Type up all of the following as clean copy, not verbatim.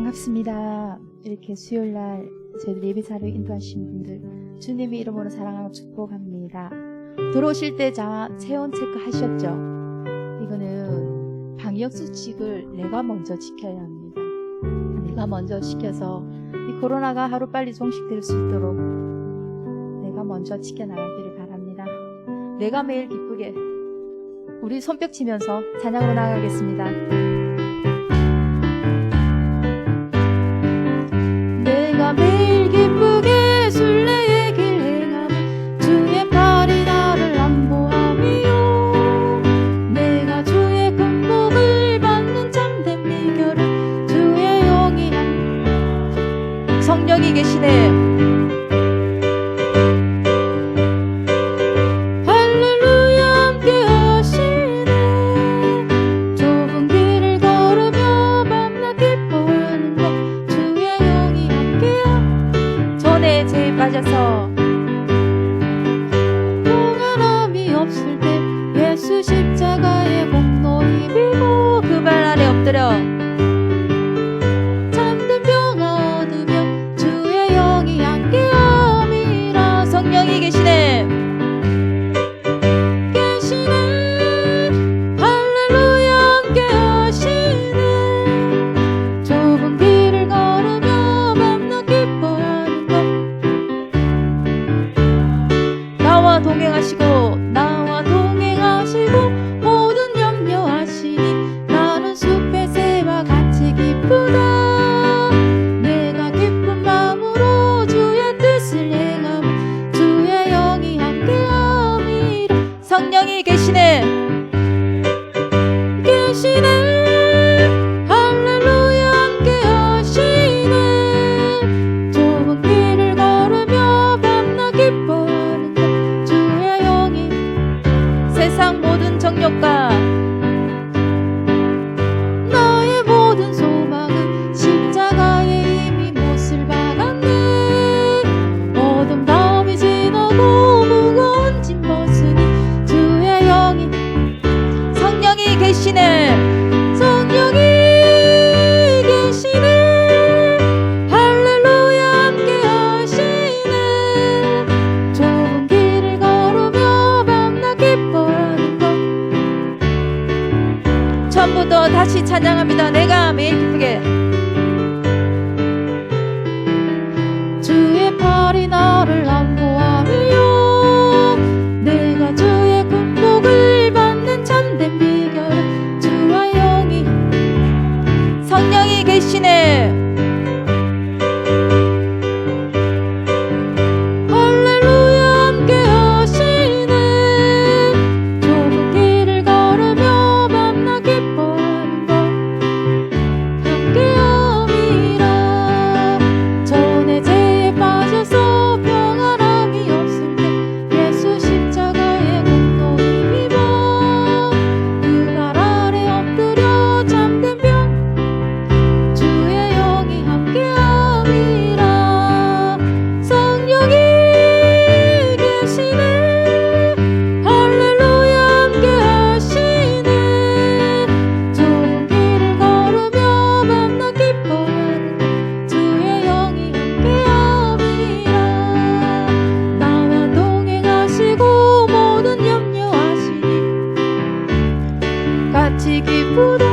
반갑습니다. 이렇게 수요일날 저희들 예배자료 인도하신 분들 주님의 이름으로 사랑하고 축복합니다. 들어오실 때 체온 체크 하셨죠? 이거는 방역수칙을 내가 먼저 지켜야 합니다. 내가 먼저 지켜서 이 코로나가 하루빨리 종식될 수 있도록 내가 먼저 지켜나가기를 바랍니다. 내가 매일 기쁘게 우리 손뼉 치면서 찬양으로 나가겠습니다. 내가 매일 기쁘게 순례의 길 행하며 주의 팔이 나를 안보하며 내가 주의 큰 복을 받는 참된 비결을 주의 영이 성령이 계시네. 빠져서 평안함이 없을 때 예수 십자가의 공로 입히고 그 발 아래 엎드려 참된 평화 얻으며 주의 영이 함께함이라. 성령이 계시네. 계시네. 할렐루야 함께하시네. 좁은 길을 걸으며 밤낮 기뻐하는 것 나와 동행하시고 모든 염려하시니 나는 숲의 새와 같이 기쁘다. 내가 기쁜 마음으로 주의 뜻을 행하며 주의 영이 함께함이라. 성령이 계시네. 계시네. 할렐루야 함께하시네. 좁은 길을 걸으며 밤낮 기뻐하는 세상 모든 정욕과 나의 모든 소망은 십자가에 이미 못을 박았네. 어둠 밤이 지나고 무거운 짐 벗으니 주의 영이 성령이 계시네. 성령이 계시네. 할렐루야 함께하시네. 좁은 길을 걸으며 밤낮 기뻐하는 것 처음부터 다시 찬양합니다. 내가 매일 기쁘게 주의 팔이 나를 안보하며 내가 주의 큰 복을 받는 참된 비결은 주와 영이 성령이 계시네. 같이 기쁘다.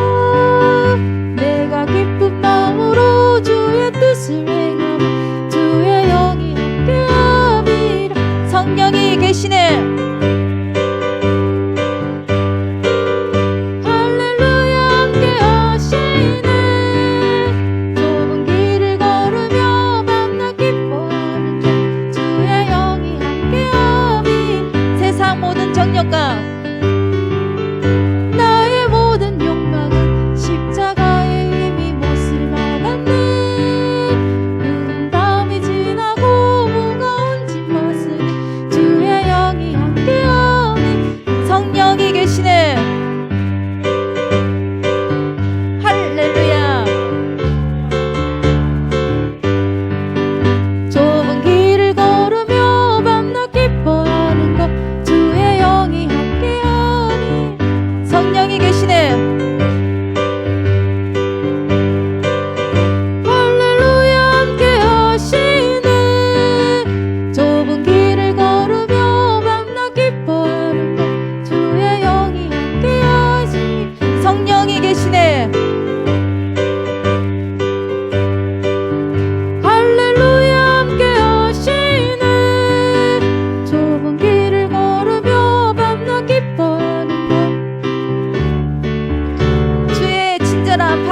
내가 기쁜 마음으로 주의 뜻을 행하며 주의 영이 함께함이라. 성령이 계시네. 할렐루야 함께하시네. 좁은 길을 걸으며 밤낮 기뻐하는 주의 영이 함께함이. 세상 모든 정욕과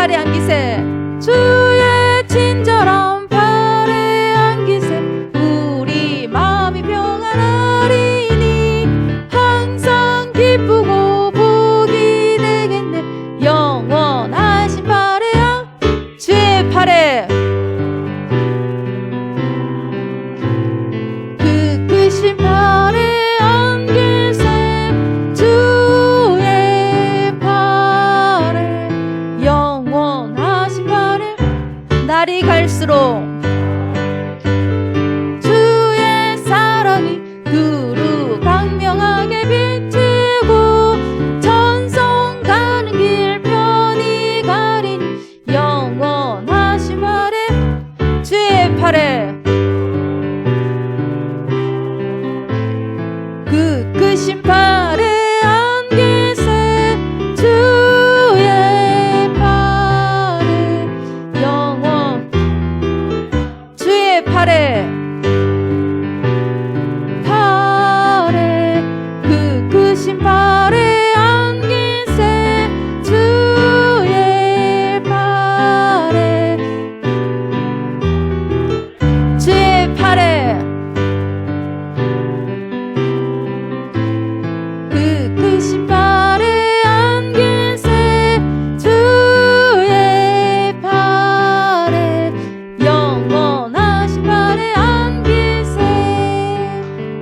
팔에 안기세 주의 친절한 팔에 안기세 우리 마음이 평안하리니 항상 기쁘고 복이 되겠네 영원하신 팔에 주의 팔에 그 크신 팔에 안길세 주의 팔에 영원하신 팔에 날이 갈수록 주의 사랑이 두루 강명하게 비치고 전성 가는 길 편히 가리니 영원하신 팔에 주의 팔에 그 크신 팔에 안기세 주의 팔에 영원 주의 팔에 그 크신 팔에 안기세 주의 팔에 주의 팔에 그 크신 팔에 안길세 주의 팔에 영원하신 팔에 안길세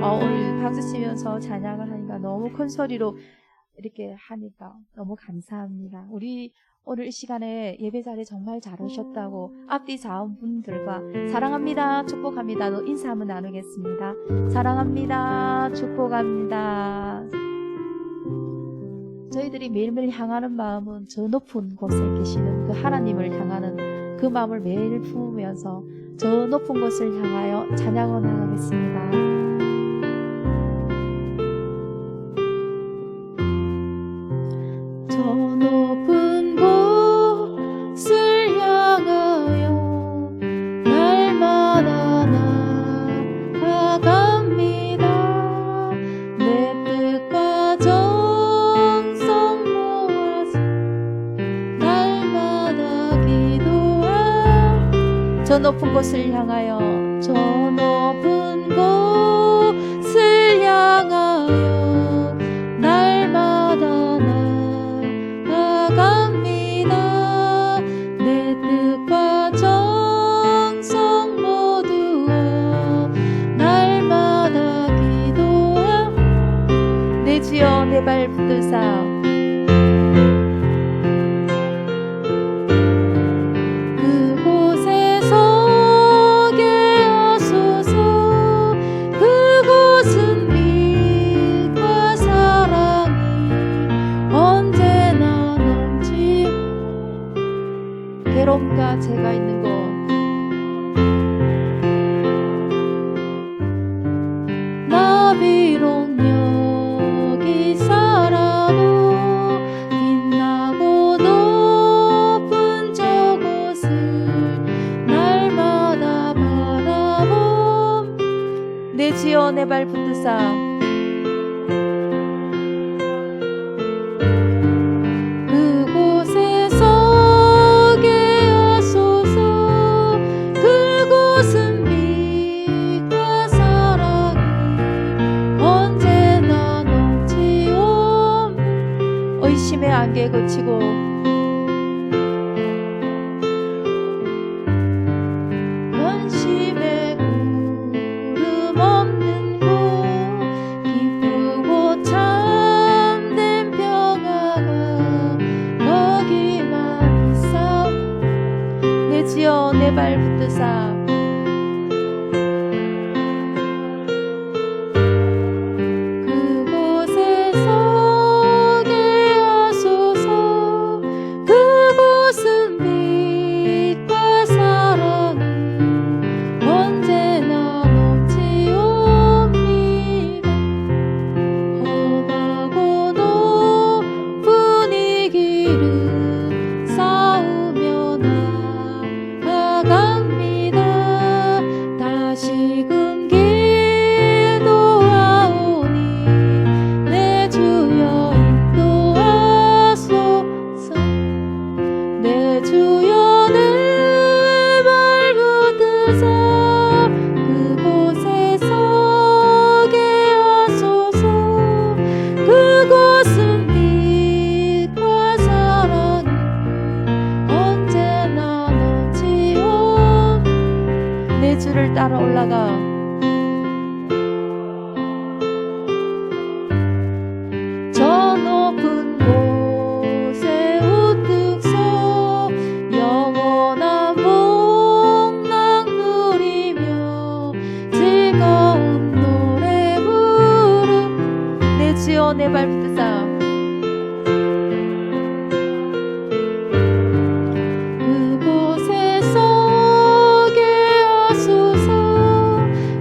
오늘 박수 치면서 찬양을 하니까 너무 큰 소리로 이렇게 하니까 너무 감사합니다. 우리 오늘 이 시간에 예배 자리에 정말 잘 오셨다고 앞뒤 자원분들과 사랑합니다 축복합니다 인사 한번 나누겠습니다. 사랑합니다 축복합니다. 저희들이 매일매일 향하는 마음은 저 높은 곳에 계시는 그 하나님을 향하는 그 마음을 매일 품으면서 저 높은 곳을 향하여 찬양을 나가겠습니다. 저 높은 곳을 향하여 날마다 나아갑니다. 내 뜻과 정성 모아서 날마다 기도하 저 높은 곳을 향하여 저 높은 곳을 향하여 날마다 나아갑니다. 내 뜻과 정성 모두와 날마다 기도하 내 주여 내 발 붙들사 그곳에 서게 하소서 그곳은 빛과 사랑이 언제나 넘치고 괴로움과 죄가 있는 곳 나 비록 여기 살아도 빛나고 높은 저곳을 날마다 바라봄 내 주여 내 발 붙드사 그곳에 서게 하소서 그곳은 빛과 사랑이 언제나 넘치옴 의심의 안개 그치고 근심의 구름 없는 곳 기쁘고 참된 평화가 거기만 있어 내 주여 내 발 붙드사 그곳에 서게 하소서 그곳은 빛과 사랑이 언제나 넘치옵니다. 험하고 높은 이 길을 싸우며 나아갑니다. 나아가 저 높은 곳에 우뚝 서 영원한 복락 누리며 즐거운 노래 부르 내 주여 내 발 붙드사 그곳에 서게 하소서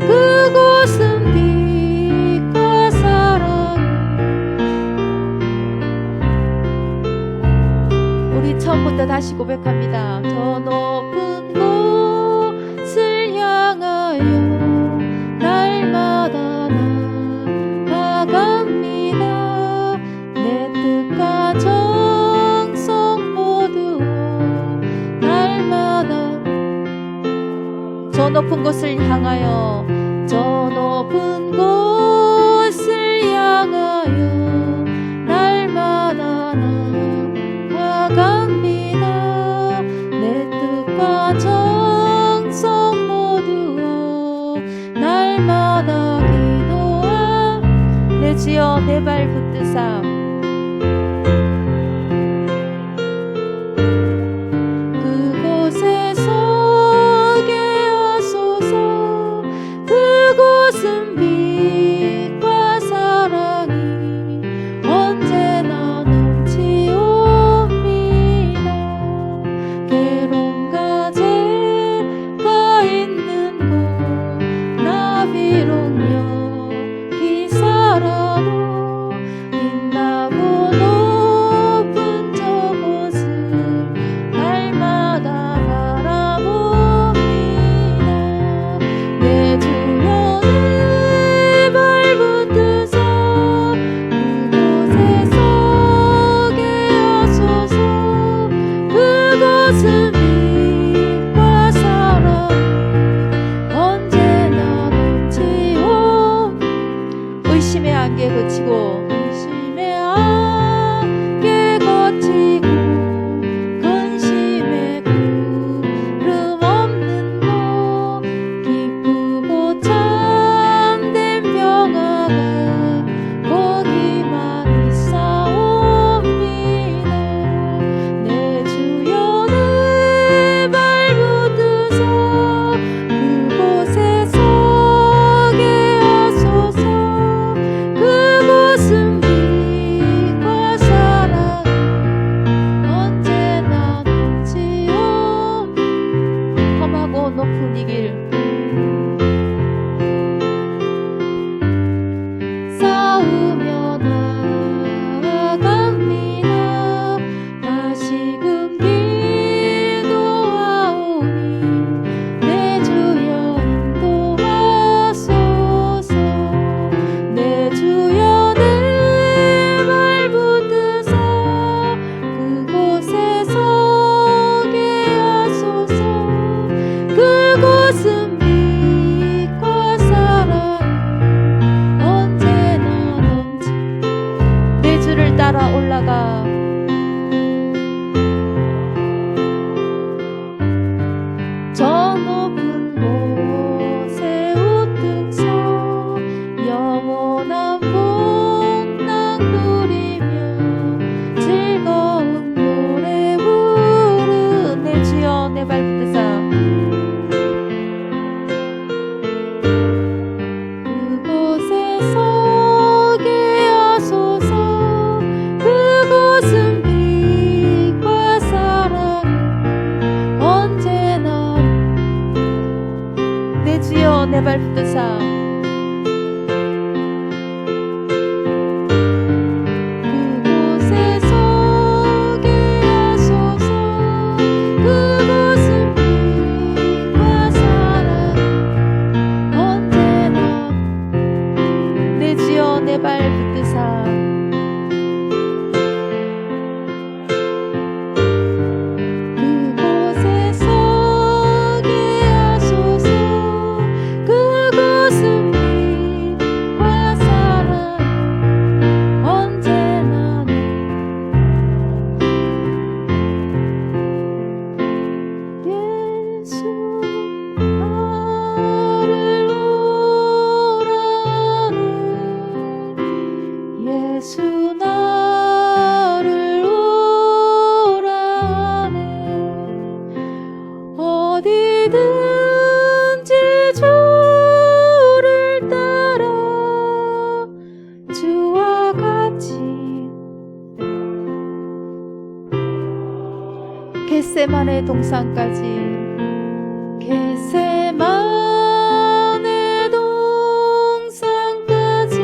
그곳은 빛과 사랑 우리 처음부터 다시 고백합니다. 저 높은 곳을 향하여 날마다 나아갑니다. 내 뜻과 정성 모두 날마다 저 높은 곳을 향하여 저 높은 곳을 향하여 날마다 나아갑니다. 내 뜻과 정성 모두 날마다 기도하 내 주여 내 발 붙드사 그곳에 서게 하소서 그곳은 빛과 사랑이 언제나 넘치옵니다. 괴로움과 죄가 있는 곳 나 비록 여기 살아도 빛나고 높은 저곳을 날마다 바라봅니다. 내 주여 내 발 붙드사 그곳에 서게 하소서 그곳은 빛과 사랑 언제나 넘치오 의심의 안개 그치고 의심의 안개 거치고 근심의 구름 없는 곳 기쁘고 참된 평화가 거기만 있사옵니다. 내 주여 내 겟세마네 동산까지 겟세마네 동산까지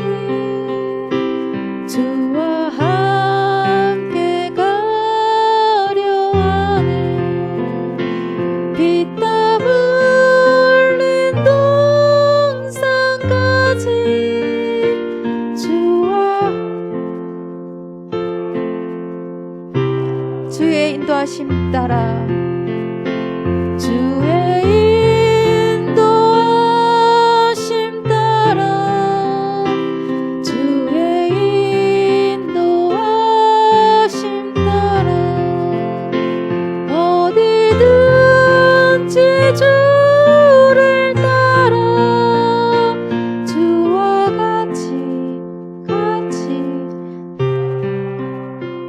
주와 함께 가려 하네 피땀 흘린 동산까지 주의 인도하심 따라 주의 인도하심 따라 주의 인도하심 따라 어디든지 주를 따라 주와 같이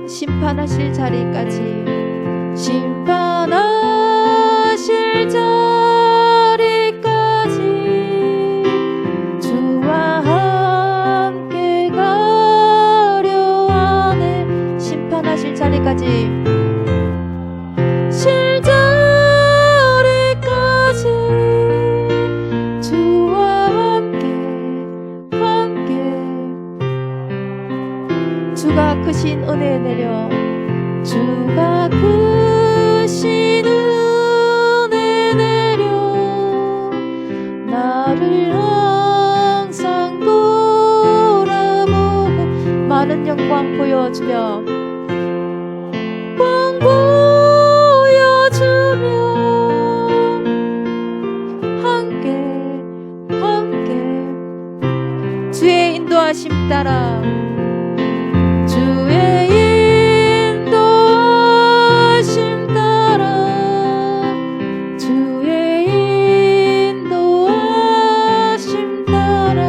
심판하실 자리까지 심판하실 자리까지 주와 함께 가려 하네 심판하실 자리까지 실 자리까지 주와 함께 주가 크신 은혜 내려 주가 크신 은혜 내려 나를 항상 돌아보고 많은 영광 보여주며 광 보여주며 함께 주의 인도하심 따라 주의 인도하심 따라 주의 인도하심 따라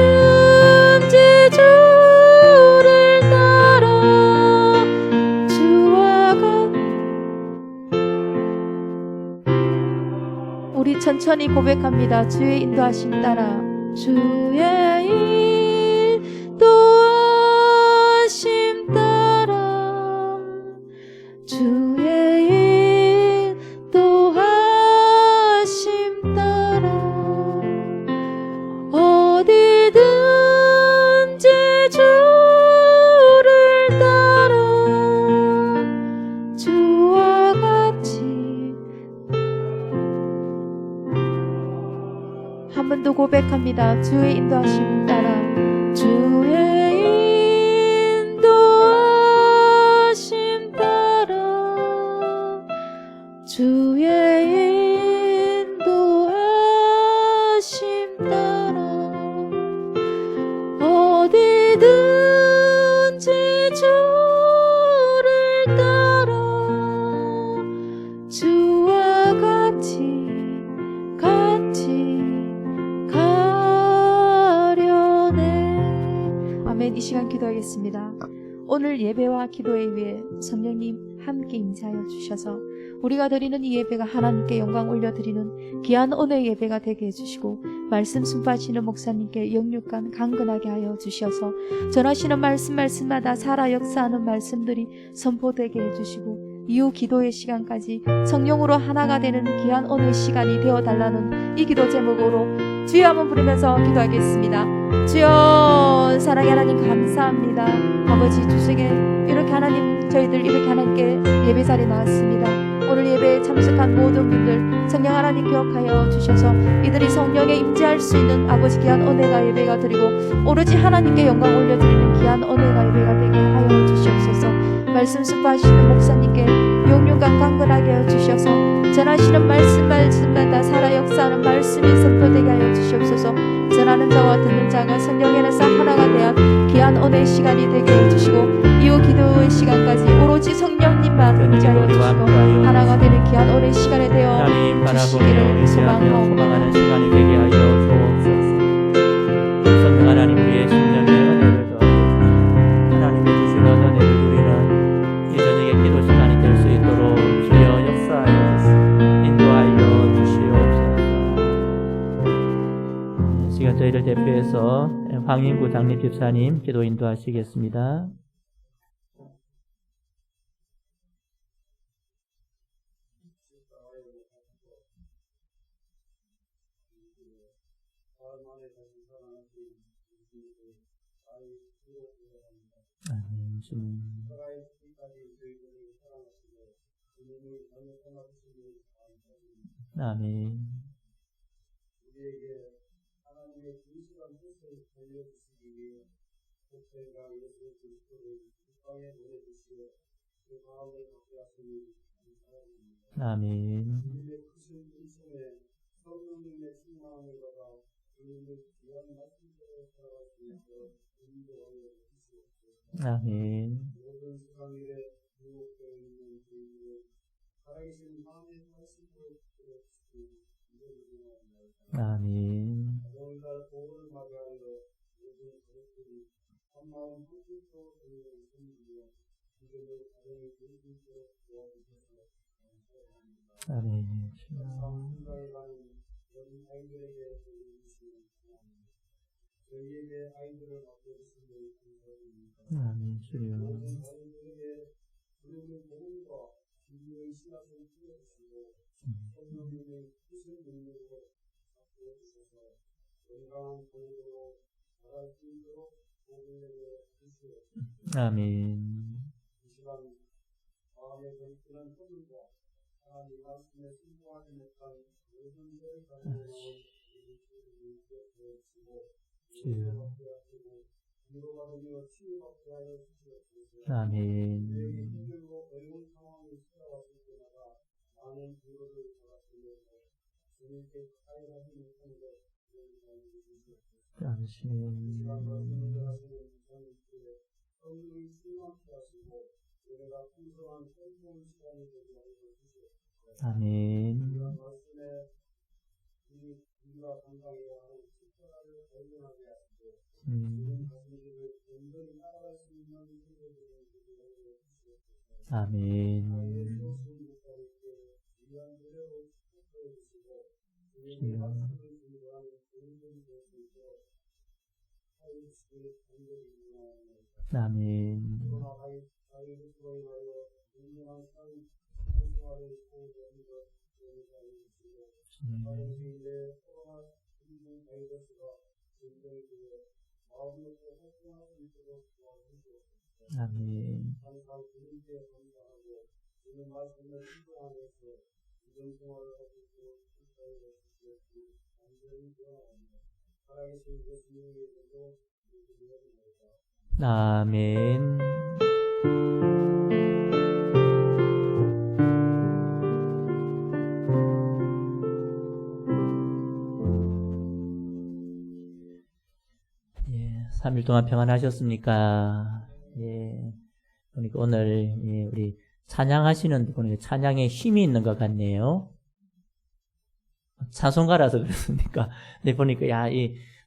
어디든지 주를 따라 주와 우리 천천히 고백합니다. 주의 인도하심 따라 주의 인도하심 따라 주의 인도하심 따라 어디든지 주를 따라 주와 같이 한 번 더 고백합니다. 주의 인도하심 따라 주의 인도하심 따라 주의 인도하심 따라 어디든지 주를 따라 주와 같이 아멘. 이 시간 기도하겠습니다. 오늘 예배와 기도에 위해 성령님 함께 임재하여 주셔서 우리가 드리는 이 예배가 하나님께 영광 올려드리는 귀한 은혜의 예배가 되게 해주시고 말씀 순파하시는 목사님께 영육간 강건하게 하여 주셔서 전하시는 말씀마다 살아 역사하는 말씀들이 선포되게 해주시고 이후 기도의 시간까지 성령으로 하나가 되는 귀한 은혜의 시간이 되어달라는 이 기도 제목으로 주여 한번 부르면서 기도하겠습니다. 주여 사랑의 하나님 감사합니다. 아버지 주석에 이렇게 하나님 저희들 이렇게 하나님께 예배 자리에 나왔습니다. 오늘 예배에 참석한 모든 분들 성령 하나님 기억하여 주셔서 이들이 성령에 임재할 수 있는 아버지 귀한 은혜가 예배가 드리고 오로지 하나님께 영광 올려드리는 귀한 은혜가 예배가 되게 하여 주시옵소서. 말씀 순파하시는 목사님께 용용감 강건하게 하여 주셔서 전하시는 말씀마다 살아 역사하는 말씀이 선포되게 하여 주시옵소서. 전하는 자와 듣는 자가 성령 안에서 하나가 되어 귀한 은혜의 시간이 되게 해주시고 이후 기도의 시간까지 오로지 성령님만 임재하여 주시고 하나가 되는 귀한 은혜의 시간에 되어 주시기를 소망하는 시간이 되게 하여 주옵소서. 성령 하나님 우리의 심령에 은혜를 더하여 하나님의 주신 은혜를 누리는 이 저녁의 기도 시간이 될 수 있도록 주여 역사하여 인도하여 주시옵소서. 시간 저희를 대표해서 황인구 장립 집사님 기도 인도하시겠습니다. 아멘. 주님. 아멘. 우리에게 하나님의 진실한 뜻을 알려주시기 위해 목사가 예수 그리스도를 국방에 보내주시어 그 마음을 갖게 하시니 감사합니다. 아멘. 주님의 크신 인심에 성령님의 충만함을 받아 주님의 귀한 말씀대로 살아갈 수 있도록 인도하여 주시옵소서. 아멘. 모든 세상 일에 유혹되어 있는 주님을 살아계신 마음의 말씀으로 들어주시고 아멘. 오늘날 복을 맞이하여 모든 가족들이 한마음 한뜻으로 주님을 섬기며 믿음을 가정에 이룰 수 있도록 도와주셔서 감사합니다. 아멘. 성가에 가는 모든 아이들에게 보내주시면 감사합니다. 저희에게 아이들을 맡겨주시면 감사합니다. 아멘. 주여. 모든 아이들에게 주님의 복음과 진리의 신학을 풀어주시고 성령님의 뜻을 능력으로 바꾸어주셔서 건강한 삶으로 자랄 수 있도록 복을 내려 주시옵소서. 아멘. 이 시간 마음에 걸치는 허물과 하나님 말씀에 순종하지 못한 모든 죄를 가지고 나온 우리 주님을 기억하시고 위로받게 하시고 위로받으며 치유받게 하여 주시옵소서. 아멘. 우리에게 힘들고 어려운 상황이 찾아왔을 때마다 많은 위로를 받았으면서 주님께 가까이 하지 못한 것 용서해 주시옵소서. 아멘. 시간 말씀을 하시는 부장님께 성령이 충만케 하시고 은혜가 풍성한 성공 시간이 되게 하여 주시옵소서. 아멘. 이런 말씀에 우리가 감당해야 하는 특별함을 발견하게 하시고 주님 가슴들을 온전히 따라갈 수 있는 힘을 되게 하여 주시옵소서. 아멘. 아멘. 아멘. 항상 주님께 감사하고 주님 말씀을 순종하면서 이전 생활을 하고 축하해 주시옵기 간절히 기원합니다. 살아계신 예수님의 이름으로 기도드립니다. 아멘. 예, 3일 동안 평안하셨습니까? 예, 보니까 오늘 우리 찬양하시는 보니까 찬양에 힘이 있는 것 같네요. 찬송가라서 그렇습니까? 근데 보니까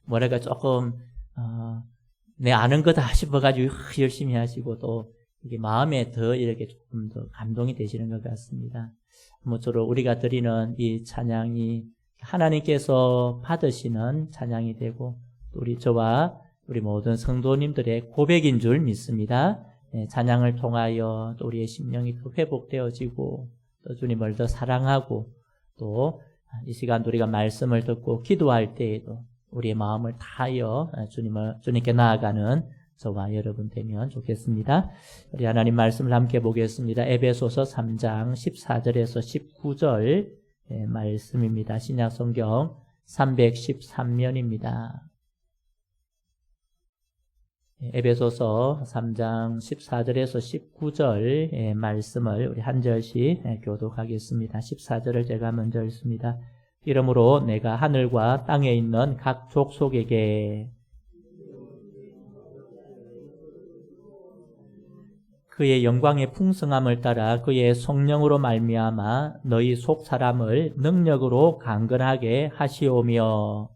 뭐랄까 조금 내 아는 거다 싶어가지고 열심히 하시고 또 이게 마음에 더 이렇게 조금 더 감동이 되시는 것 같습니다. 모쪼록 우리가 드리는 이 찬양이 하나님께서 받으시는 찬양이 되고 또 저와 우리 모든 성도님들의 고백인 줄 믿습니다. 찬양을 통하여 또 우리의 심령이 더 회복되어지고 또 주님을 더 사랑하고 또 이 시간 우리가 말씀을 듣고 기도할 때에도 우리의 마음을 다하여 주님께 나아가는 저와 여러분 되면 좋겠습니다. 우리 하나님 말씀을 함께 보겠습니다. 에베소서 3장 14절에서 19절 말씀입니다. 신약성경 313면입니다. 에베소서 3장 14절에서 19절 말씀을 우리 한 절씩 교독하겠습니다. 14절을 제가 먼저 읽습니다. 이러므로 내가 하늘과 땅에 있는 각 족속에게 그의 영광의 풍성함을 따라 그의 성령으로 말미암아 너희 속 사람을 능력으로 강건하게 하시오며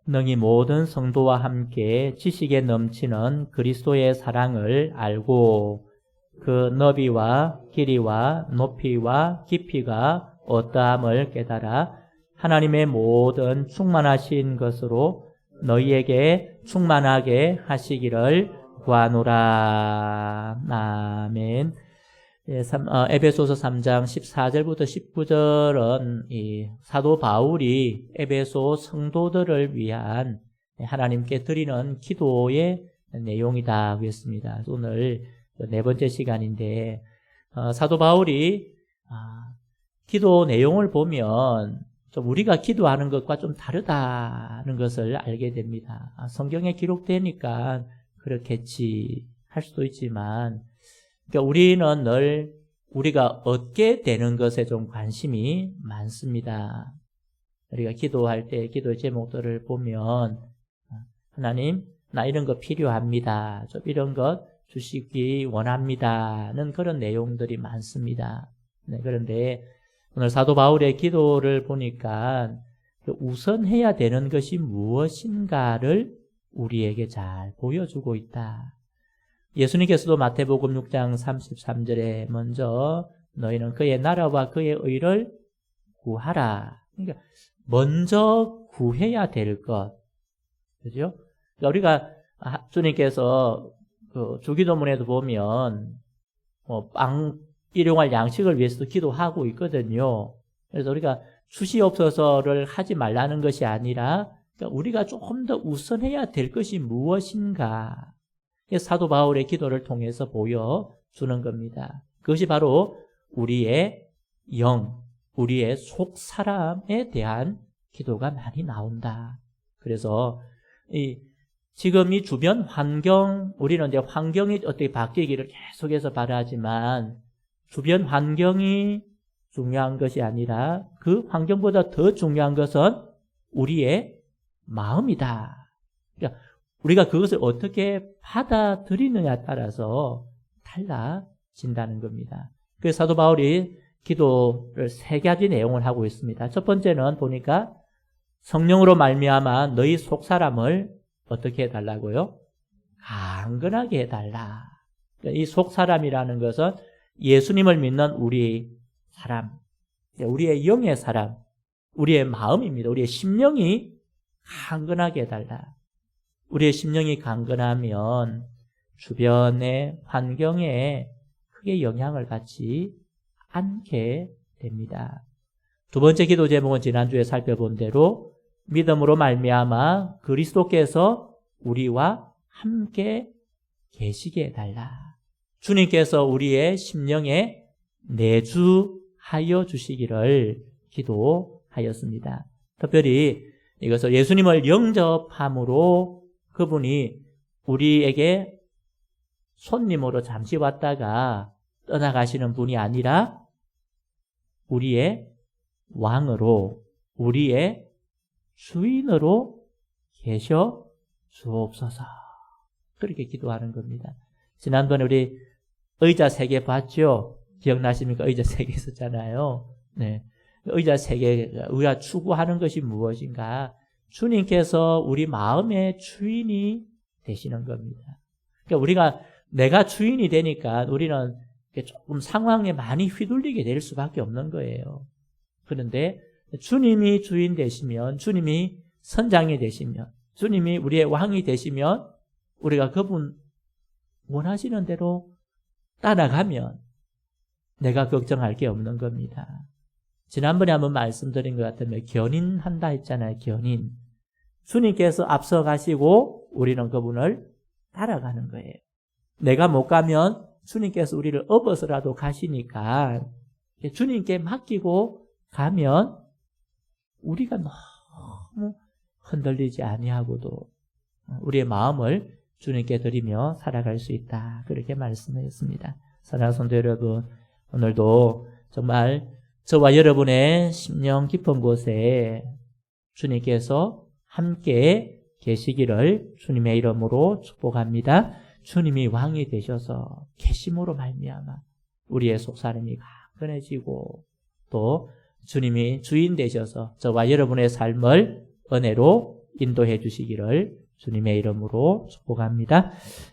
능히 모든 성도와 함께 지식에 넘치는 그리스도의 사랑을 알고 그 너비와 길이와 높이와 깊이가 어떠함을 깨달아 하나님의 모든 충만하신 것으로 너희에게 충만하게 하시기를 구하노라. 아멘. 에베소서 3장 14절부터 19절은 이 사도 바울이 에베소 성도들을 위한 하나님께 드리는 기도의 내용이다 그랬습니다. 오늘 네 번째 시간인데 사도 바울이 기도 내용을 보면 좀 우리가 기도하는 것과 좀 다르다는 것을 알게 됩니다. 성경에 기록되니까 그렇겠지 할 수도 있지만 그러니까 우리는 늘 우리가 얻게 되는 것에 좀 관심이 많습니다. 우리가 기도할 때 기도의 제목들을 보면 하나님 나 이런 거 필요합니다. 좀 이런 것 주시기 원합니다는 그런 내용들이 많습니다. 네, 그런데 오늘 사도 바울의 기도를 보니까 우선해야 되는 것이 무엇인가를 우리에게 잘 보여주고 있다. 예수님께서도 마태복음 6장 33절에 먼저 너희는 그의 나라와 그의 의를 구하라. 그러니까 먼저 구해야 될 것. 그죠? 그러니까 우리가 주님께서 그 주기도문에도 보면 일용할 양식을 위해서도 기도하고 있거든요. 그래서 우리가 주시옵소서를 하지 말라는 것이 아니라 그러니까 우리가 조금 더 우선해야 될 것이 무엇인가. 사도 바울의 기도를 통해서 보여주는 겁니다. 그것이 바로 우리의 영, 우리의 속 사람에 대한 기도가 많이 나온다. 그래서 지금 이 주변 환경, 우리는 이제 환경이 어떻게 바뀌기를 계속해서 바라지만 주변 환경이 중요한 것이 아니라 그 환경보다 더 중요한 것은 우리의 마음이다. 그러니까 우리가 그것을 어떻게 받아들이느냐에 따라서 달라진다는 겁니다. 그래서 사도 바울이 기도를 3가지 내용을 하고 있습니다. 첫 번째는 보니까 성령으로 말미암아 너희 속사람을 어떻게 해달라고요? 강건하게 해달라. 이 속사람이라는 것은 예수님을 믿는 우리 사람, 우리의 영의 사람, 우리의 마음입니다. 우리의 심령이 강건하게 해달라. 우리의 심령이 강건하면 주변의 환경에 크게 영향을 받지 않게 됩니다. 두 번째 기도 제목은 지난주에 살펴본 대로 믿음으로 말미암아 그리스도께서 우리와 함께 계시게 해달라. 주님께서 우리의 심령에 내주하여 주시기를 기도하였습니다. 특별히 이것을 예수님을 영접함으로 그분이 우리에게 손님으로 잠시 왔다가 떠나가시는 분이 아니라 우리의 왕으로, 우리의 주인으로 계셔 주옵소서. 그렇게 기도하는 겁니다. 지난번에 우리 의자 3개 봤죠? 기억나십니까? 의자 3개 있었잖아요. 네. 의자 3개, 우리가 추구하는 것이 무엇인가? 주님께서 우리 마음의 주인이 되시는 겁니다. 그러니까 우리가 내가 주인이 되니까 우리는 조금 상황에 많이 휘둘리게 될 수밖에 없는 거예요. 그런데 주님이 주인 되시면, 주님이 선장이 되시면, 주님이 우리의 왕이 되시면 우리가 그분 원하시는 대로 따라가면 내가 걱정할 게 없는 겁니다. 지난번에 한번 말씀드린 것 같으면 견인한다 했잖아요. 견인. 주님께서 앞서 가시고 우리는 그분을 따라가는 거예요. 내가 못 가면 주님께서 우리를 업어서라도 가시니까 주님께 맡기고 가면 우리가 너무 흔들리지 아니하고도 우리의 마음을 주님께 드리며 살아갈 수 있다. 그렇게 말씀하셨습니다. 사랑하는 성도 여러분, 오늘도 정말 저와 여러분의 심령 깊은 곳에 주님께서 함께 계시기를 주님의 이름으로 축복합니다. 주님이 왕이 되셔서 계심으로 말미암아 우리의 속사람이 강건해지고 또 주님이 주인 되셔서 저와 여러분의 삶을 은혜로 인도해 주시기를 주님의 이름으로 축복합니다.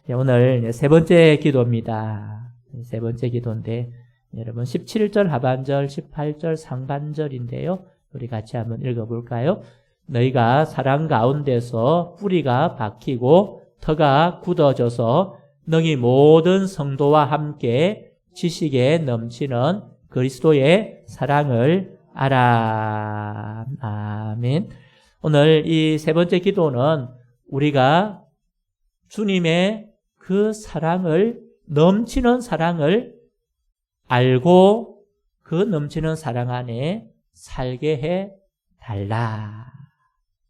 오늘 3번째 기도입니다. 3번째 기도인데 여러분 17절 하반절, 18절 상반절인데요. 우리 같이 한번 읽어볼까요? 너희가 사랑 가운데서 뿌리가 박히고 터가 굳어져서 너희 모든 성도와 함께 지식에 넘치는 그리스도의 사랑을 알아. 아멘. 오늘 이 세 번째 기도는 우리가 주님의 그 사랑을, 넘치는 사랑을 알고 그 넘치는 사랑 안에 살게 해 달라.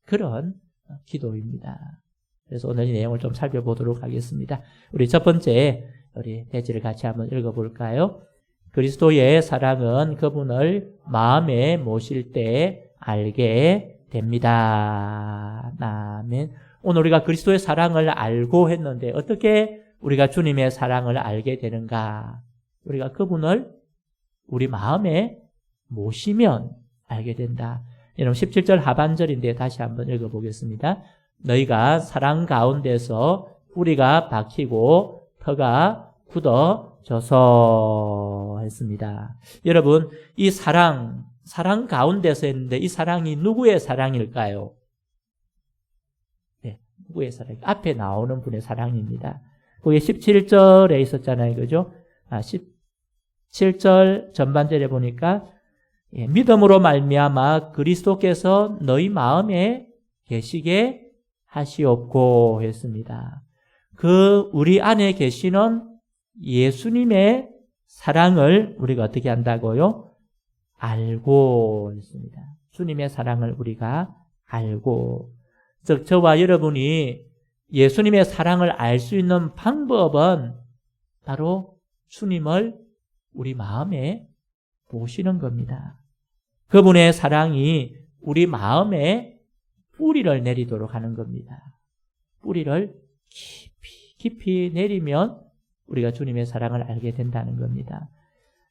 그런 기도입니다. 그래서 오늘 이 내용을 좀 살펴보도록 하겠습니다. 우리 첫 번째, 우리 대지를 같이 한번 읽어볼까요? 그리스도의 사랑은 그분을 마음에 모실 때 알게 됩니다. 아멘. 오늘 우리가 그리스도의 사랑을 알고 했는데 어떻게 우리가 주님의 사랑을 알게 되는가? 우리가 그분을 우리 마음에 모시면 알게 된다. 여러분 17절 하반절인데 다시 한번 읽어보겠습니다. 너희가 사랑 가운데서 뿌리가 박히고 터가 굳어져서 했습니다. 여러분 이 사랑 가운데서 했는데 이 사랑이 누구의 사랑일까요? 네, 누구의 사랑? 앞에 나오는 분의 사랑입니다. 그게 17절에 있었잖아요. 그죠? 17절 전반절에 보니까 믿음으로 말미암아 그리스도께서 너희 마음에 계시게 하시옵고 했습니다. 그 우리 안에 계시는 예수님의 사랑을 우리가 어떻게 한다고요? 알고 했습니다. 주님의 사랑을 우리가 알고, 즉 저와 여러분이 예수님의 사랑을 알 수 있는 방법은 바로 주님을 우리 마음에 모시는 겁니다. 그분의 사랑이 우리 마음에 뿌리를 내리도록 하는 겁니다. 뿌리를 깊이 내리면 우리가 주님의 사랑을 알게 된다는 겁니다.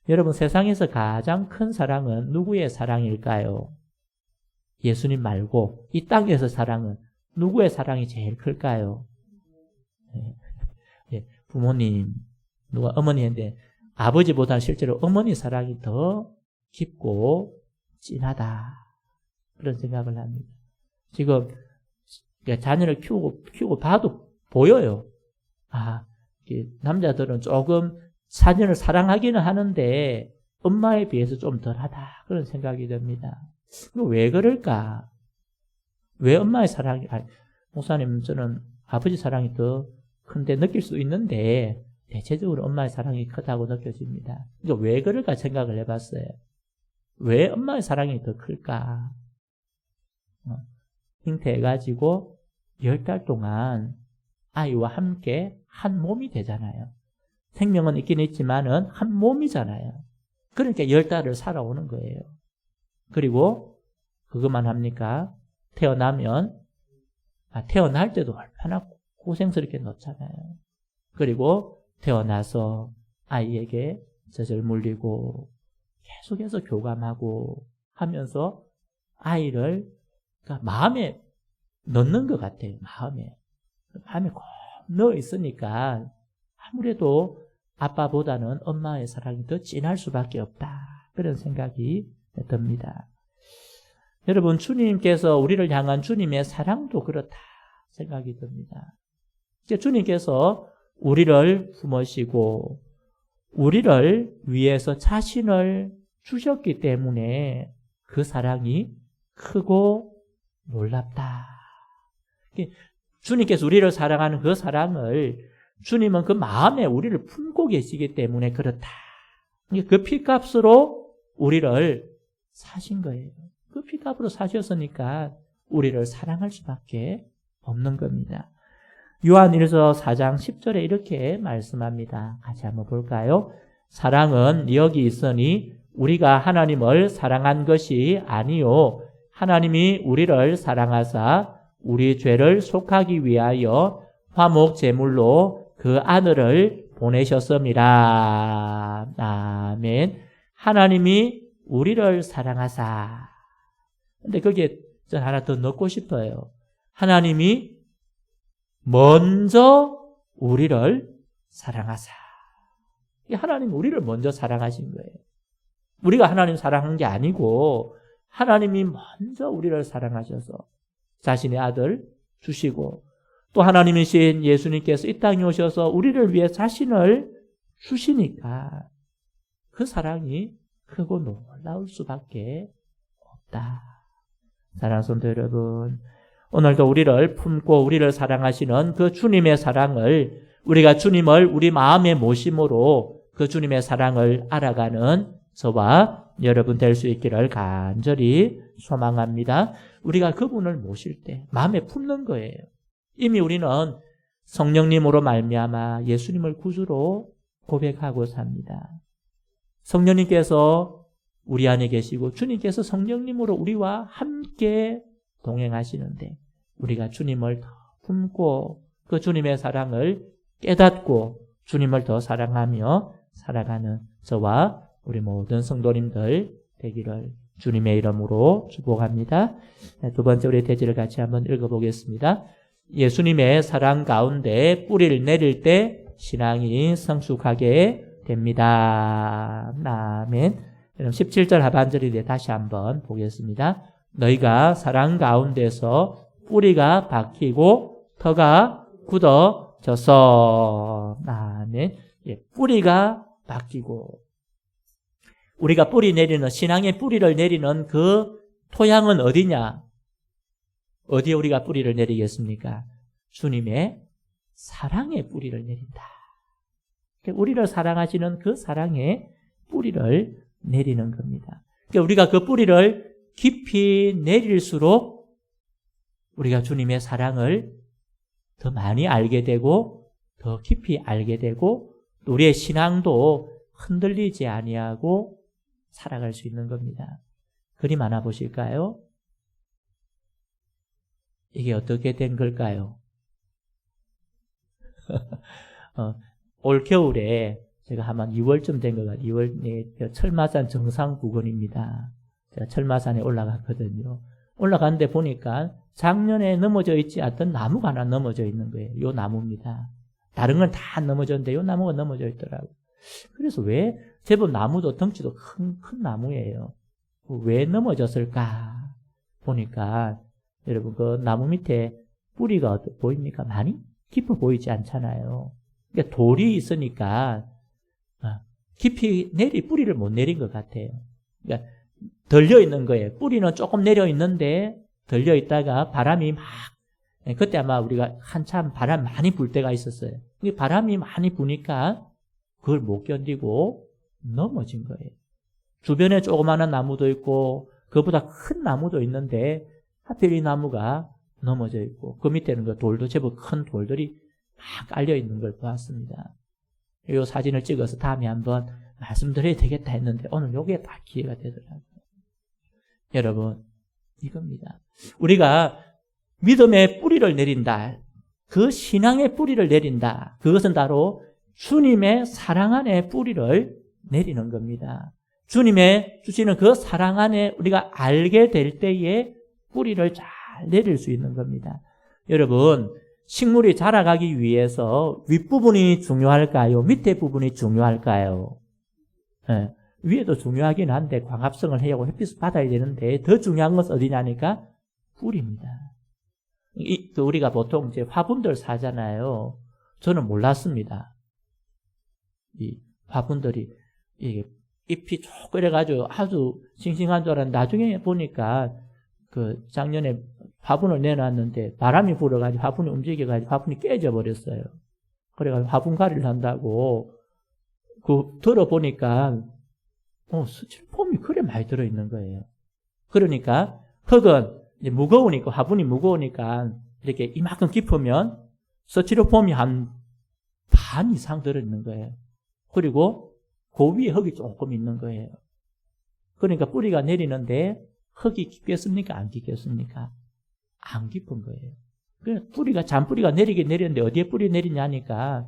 여러분 세상에서 가장 큰 사랑은 누구의 사랑일까요? 예수님 말고 이 땅에서 사랑은 누구의 사랑이 제일 클까요? 부모님, 누가 어머니인데 아버지보다는 실제로 어머니 사랑이 더 깊고 진하다. 그런 생각을 합니다. 지금 자녀를 키우고 봐도 보여요. 남자들은 조금 자녀를 사랑하기는 하는데 엄마에 비해서 좀 덜하다. 그런 생각이 듭니다. 왜 그럴까? 왜 엄마의 사랑이, 목사님 저는 아버지 사랑이 더 큰데 느낄 수 있는데 대체적으로 엄마의 사랑이 크다고 느껴집니다. 왜 그럴까 생각을 해봤어요. 왜 엄마의 사랑이 더 클까? 잉태해가지고 10달 동안 아이와 함께 한 몸이 되잖아요. 생명은 있긴 있지만은 한 몸이잖아요. 그러니까 10달을 살아오는 거예요. 그리고 그것만 합니까? 태어나면 태어날 때도 얼마나 고생스럽게 놓잖아요. 그리고 태어나서 아이에게 젖을 물리고 계속해서 교감하고 하면서 아이를 그러니까 마음에 넣는 것 같아요. 마음에 꼭 넣어 있으니까 아무래도 아빠보다는 엄마의 사랑이 더 진할 수밖에 없다. 그런 생각이 듭니다. 여러분 주님께서 우리를 향한 주님의 사랑도 그렇다 생각이 듭니다. 주님께서 우리를 품으시고 우리를 위해서 자신을 주셨기 때문에 그 사랑이 크고 놀랍다. 주님께서 우리를 사랑하는 그 사랑을 주님은 그 마음에 우리를 품고 계시기 때문에 그렇다. 그 피값으로 우리를 사신 거예요. 그 피값으로 사셨으니까 우리를 사랑할 수밖에 없는 겁니다. 요한일서 4장 10절에 이렇게 말씀합니다. 같이 한번 볼까요? 사랑은 여기 있으니 우리가 하나님을 사랑한 것이 아니요 하나님이 우리를 사랑하사 우리 죄를 속하기 위하여 화목 제물로 그 아들을 보내셨습니다. 아멘. 하나님이 우리를 사랑하사. 근데 거기에 전 하나 더 넣고 싶어요. 하나님이 먼저 우리를 사랑하사. 하나님이 우리를 먼저 사랑하신 거예요. 우리가 하나님 사랑한 게 아니고 하나님이 먼저 우리를 사랑하셔서 자신의 아들 주시고 또 하나님이신 예수님께서 이 땅에 오셔서 우리를 위해 자신을 주시니까 그 사랑이 크고 놀라울 수밖에 없다. 사랑하는 성도 여러분, 오늘도 우리를 품고 우리를 사랑하시는 그 주님의 사랑을 우리가 주님을 우리 마음에 모심으로 그 주님의 사랑을 알아가는 저와 여러분 될 수 있기를 간절히 소망합니다. 우리가 그분을 모실 때 마음에 품는 거예요. 이미 우리는 성령님으로 말미암아 예수님을 구주로 고백하고 삽니다. 성령님께서 우리 안에 계시고 주님께서 성령님으로 우리와 함께 동행하시는데 우리가 주님을 더 품고 그 주님의 사랑을 깨닫고 주님을 더 사랑하며 살아가는 저와 우리 모든 성도님들 되기를 주님의 이름으로 축복합니다. 두 번째 우리 대지를 같이 한번 읽어보겠습니다. 예수님의 사랑 가운데 뿌리를 내릴 때 신앙이 성숙하게 됩니다. 아멘. 17절 하반절인데 다시 한번 보겠습니다. 너희가 사랑 가운데서 뿌리가 박히고 터가 굳어져서 아멘. 뿌리가 박히고 우리가 뿌리 내리는 신앙의 뿌리를 내리는 그 토양은 어디냐? 어디에 우리가 뿌리를 내리겠습니까? 주님의 사랑의 뿌리를 내린다. 우리를 사랑하시는 그 사랑의 뿌리를 내리는 겁니다. 우리가 그 뿌리를 깊이 내릴수록 우리가 주님의 사랑을 더 많이 알게 되고 더 깊이 알게 되고 우리의 신앙도 흔들리지 아니하고 살아갈 수 있는 겁니다. 그림 하나 보실까요? 이게 어떻게 된 걸까요? 올 겨울에 제가 아마 2월쯤 된 것 같아요. 2월 철마산 정상 부근입니다. 제가 철마산에 올라갔거든요. 올라갔는데 보니까 작년에 넘어져 있지 않던 나무가 하나 넘어져 있는 거예요. 요 나무입니다. 다른 건 다 넘어졌는데 요 나무가 넘어져 있더라고요. 그래서 왜 제법 나무도 덩치도 큰 나무예요. 왜 넘어졌을까 보니까 여러분 그 나무 밑에 뿌리가 보입니까? 많이 깊어 보이지 않잖아요. 그러니까 돌이 있으니까 깊이 뿌리를 못 내린 것 같아요. 그러니까 덜려 있는 거예요. 뿌리는 조금 내려 있는데 덜려 있다가 바람이 그때 아마 우리가 한참 바람 많이 불 때가 있었어요. 바람이 많이 부니까 그걸 못 견디고 넘어진 거예요. 주변에 조그마한 나무도 있고 그보다 큰 나무도 있는데 하필 이 나무가 넘어져 있고 그 밑에는 그 돌도 제법 큰 돌들이 막 깔려 있는 걸 보았습니다. 이 사진을 찍어서 다음에 한번 말씀드려야 되겠다 했는데 오늘 요게 딱 기회가 되더라고요. 여러분 이겁니다. 우리가 믿음의 뿌리를 내린다. 그 신앙의 뿌리를 내린다. 그것은 바로 주님의 사랑 안에 뿌리를 내리는 겁니다. 주님의 주시는 그 사랑 안에 우리가 알게 될 때에 뿌리를 잘 내릴 수 있는 겁니다. 여러분 식물이 자라가기 위해서 윗부분이 중요할까요? 밑에 부분이 중요할까요? 네. 위에도 중요하긴 한데 광합성을 해야하고 햇빛을 받아야 되는데 더 중요한 것은 어디냐니까 뿌리입니다. 우리가 보통 이제 화분들 사잖아요. 저는 몰랐습니다. 이 화분들이 이게 잎이 쭉 끓여가지고 아주 싱싱한 줄 알았는데 나중에 보니까 그 작년에 화분을 내놨는데 바람이 불어가지고 화분이 움직여가지고 화분이 깨져버렸어요. 그래가지고 화분가리를 한다고 그 들어보니까 스티로폼이 그래 많이 들어있는 거예요. 그러니까 흙은 이제 무거우니까 화분이 무거우니까 이렇게 이만큼 깊으면 스티로폼이 한 반 이상 들어있는 거예요. 그리고 그 위에 흙이 조금 있는 거예요. 그러니까 뿌리가 내리는데 흙이 깊겠습니까? 안 깊겠습니까? 안 깊은 거예요. 그래서 뿌리가 잔뿌리가 내리긴 내렸는데 어디에 뿌리 내리냐니까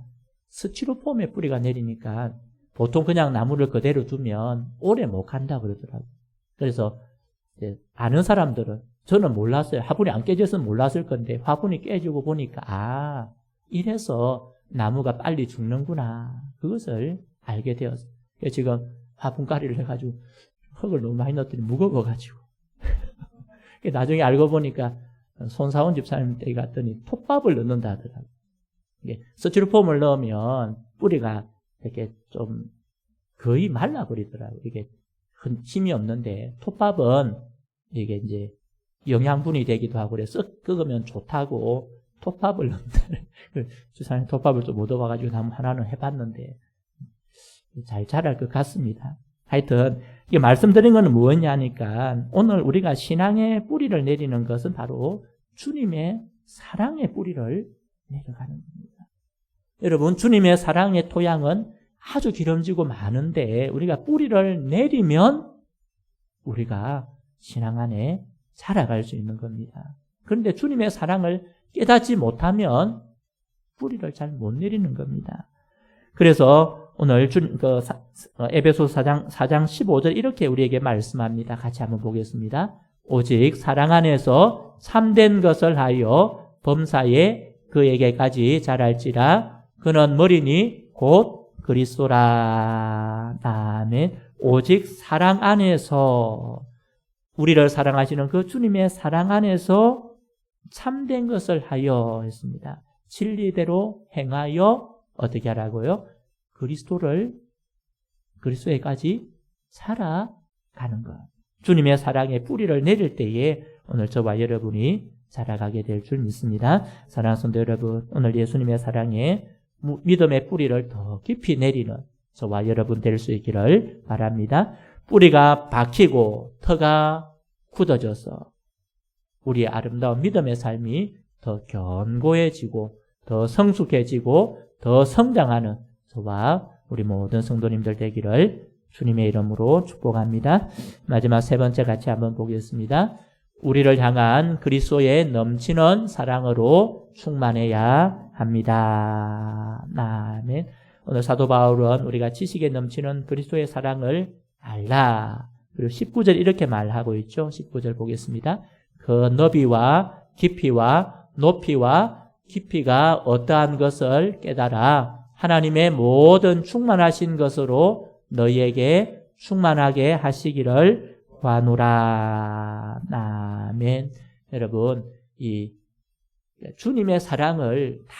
스티로폼에 뿌리가 내리니까 보통 그냥 나무를 그대로 두면 오래 못 간다 그러더라고요. 그래서 이제 아는 사람들은 저는 몰랐어요. 화분이 안 깨졌으면 몰랐을 건데 화분이 깨지고 보니까 이래서 나무가 빨리 죽는구나. 그것을 알게 되었어요. 지금 화분가리를 해가지고 흙을 너무 많이 넣었더니 무거워가지고 나중에 알고 보니까 손사원 집사님 댁에 갔더니 톱밥을 넣는다 하더라고요. 스티로폼을 넣으면 뿌리가 이렇게 좀 거의 말라버리더라고요. 이게 힘이 없는데 톱밥은 이게 이제 영양분이 되기도 하고 그래서 썩으면 좋다고 톱밥을 넣는다. 주사님 톱밥을 좀 얻어봐가지고 하나는 해봤는데 잘 자랄 것 같습니다. 하여튼 이게 말씀드린 것은 무엇이냐니까 오늘 우리가 신앙의 뿌리를 내리는 것은 바로 주님의 사랑의 뿌리를 내려가는 겁니다. 여러분 주님의 사랑의 토양은 아주 기름지고 많은데 우리가 뿌리를 내리면 우리가 신앙 안에 자라갈 수 있는 겁니다. 그런데 주님의 사랑을 깨닫지 못하면 뿌리를 잘 못 내리는 겁니다. 그래서 오늘 에베소서 4장 15절 이렇게 우리에게 말씀합니다. 같이 한번 보겠습니다. 오직 사랑 안에서 참된 것을 하여 범사에 그에게까지 자랄지라 그는 머리니 곧 그리스도라. 아멘. 오직 사랑 안에서 우리를 사랑하시는 그 주님의 사랑 안에서 참된 것을 하여 했습니다. 진리대로 행하여 어떻게 하라고요? 그리스도에까지 자라가는 것. 주님의 사랑의 뿌리를 내릴 때에 오늘 저와 여러분이 자라가게 될 줄 믿습니다. 사랑하는 성도 여러분, 오늘 예수님의 사랑에 믿음의 뿌리를 더 깊이 내리는 저와 여러분 될 수 있기를 바랍니다. 뿌리가 박히고 터가 굳어져서 우리의 아름다운 믿음의 삶이 더 견고해지고 더 성숙해지고 더 성장하는 저와 우리 모든 성도님들 되기를 주님의 이름으로 축복합니다. 마지막 세 번째 같이 한번 보겠습니다. 우리를 향한 그리스도의 넘치는 사랑으로 충만해야 합니다. 아멘. 오늘 사도 바울은 우리가 지식에 넘치는 그리스도의 사랑을 알라. 그리고 19절 이렇게 말하고 있죠. 19절 보겠습니다. 그 너비와 깊이와 높이와 깊이가 어떠한 것을 깨달아 하나님의 모든 충만하신 것으로 너희에게 충만하게 하시기를 구하노라. 아멘. 여러분, 이 주님의 사랑을 다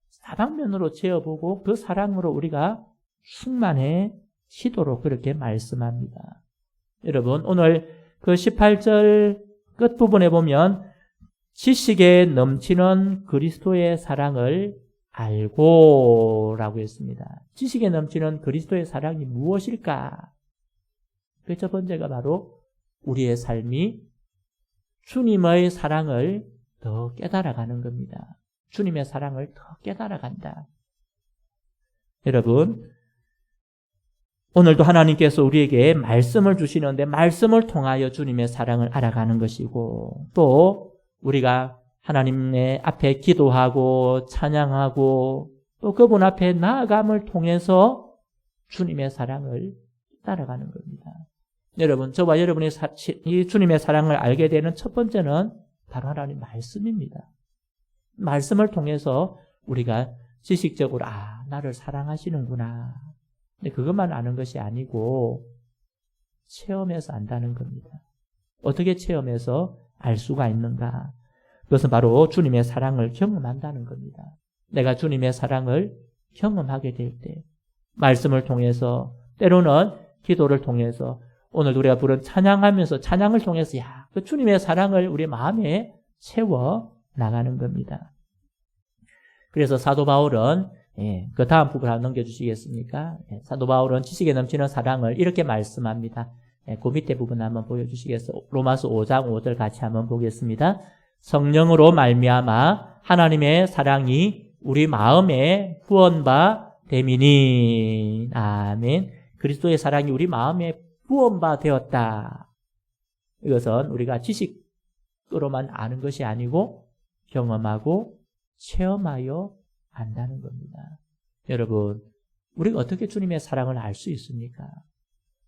사방면으로 채워보고 그 사랑으로 우리가 충만해지도록 그렇게 말씀합니다. 여러분, 오늘 그 18절 끝부분에 보면 지식에 넘치는 그리스도의 사랑을 알고 라고 했습니다. 지식에 넘치는 그리스도의 사랑이 무엇일까? 그 첫 번째가 바로 우리의 삶이 주님의 사랑을 더 깨달아가는 겁니다. 주님의 사랑을 더 깨달아간다. 여러분, 오늘도 하나님께서 우리에게 말씀을 주시는데 말씀을 통하여 주님의 사랑을 알아가는 것이고 또 우리가 하나님의 앞에 기도하고 찬양하고 또 그분 앞에 나아감을 통해서 주님의 사랑을 따라가는 겁니다. 여러분, 저와 여러분이 이 주님의 사랑을 알게 되는 첫 번째는 바로 하나님 말씀입니다. 말씀을 통해서 우리가 지식적으로 나를 사랑하시는구나. 근데 그것만 아는 것이 아니고 체험해서 안다는 겁니다. 어떻게 체험해서 알 수가 있는가? 그것은 바로 주님의 사랑을 경험한다는 겁니다. 내가 주님의 사랑을 경험하게 될 때 말씀을 통해서 때로는 기도를 통해서 오늘 우리가 부른 찬양하면서 찬양을 통해서 그 주님의 사랑을 우리 마음에 채워 나가는 겁니다. 그래서 사도 바울은 그 다음 부분 한번 넘겨주시겠습니까? 사도 바울은 지식에 넘치는 사랑을 이렇게 말씀합니다. 그 밑에 부분 한번 보여주시겠어요? 로마서 5장 5절 같이 한번 보겠습니다. 성령으로 말미암아 하나님의 사랑이 우리 마음에 후원바 됨이니. 아멘. 그리스도의 사랑이 우리 마음에 후원바 되었다. 이것은 우리가 지식으로만 아는 것이 아니고 경험하고 체험하여 안다는 겁니다. 여러분, 우리가 어떻게 주님의 사랑을 알 수 있습니까?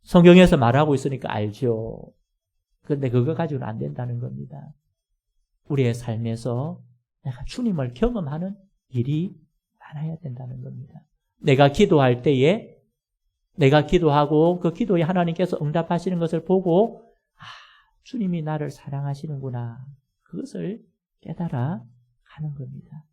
성경에서 말하고 있으니까 알죠. 그런데 그거 가지고는 안 된다는 겁니다. 우리의 삶에서 내가 주님을 경험하는 일이 많아야 된다는 겁니다. 내가 기도할 때에 내가 기도하고 그 기도에 하나님께서 응답하시는 것을 보고 주님이 나를 사랑하시는구나. 그것을 깨달아 가는 겁니다.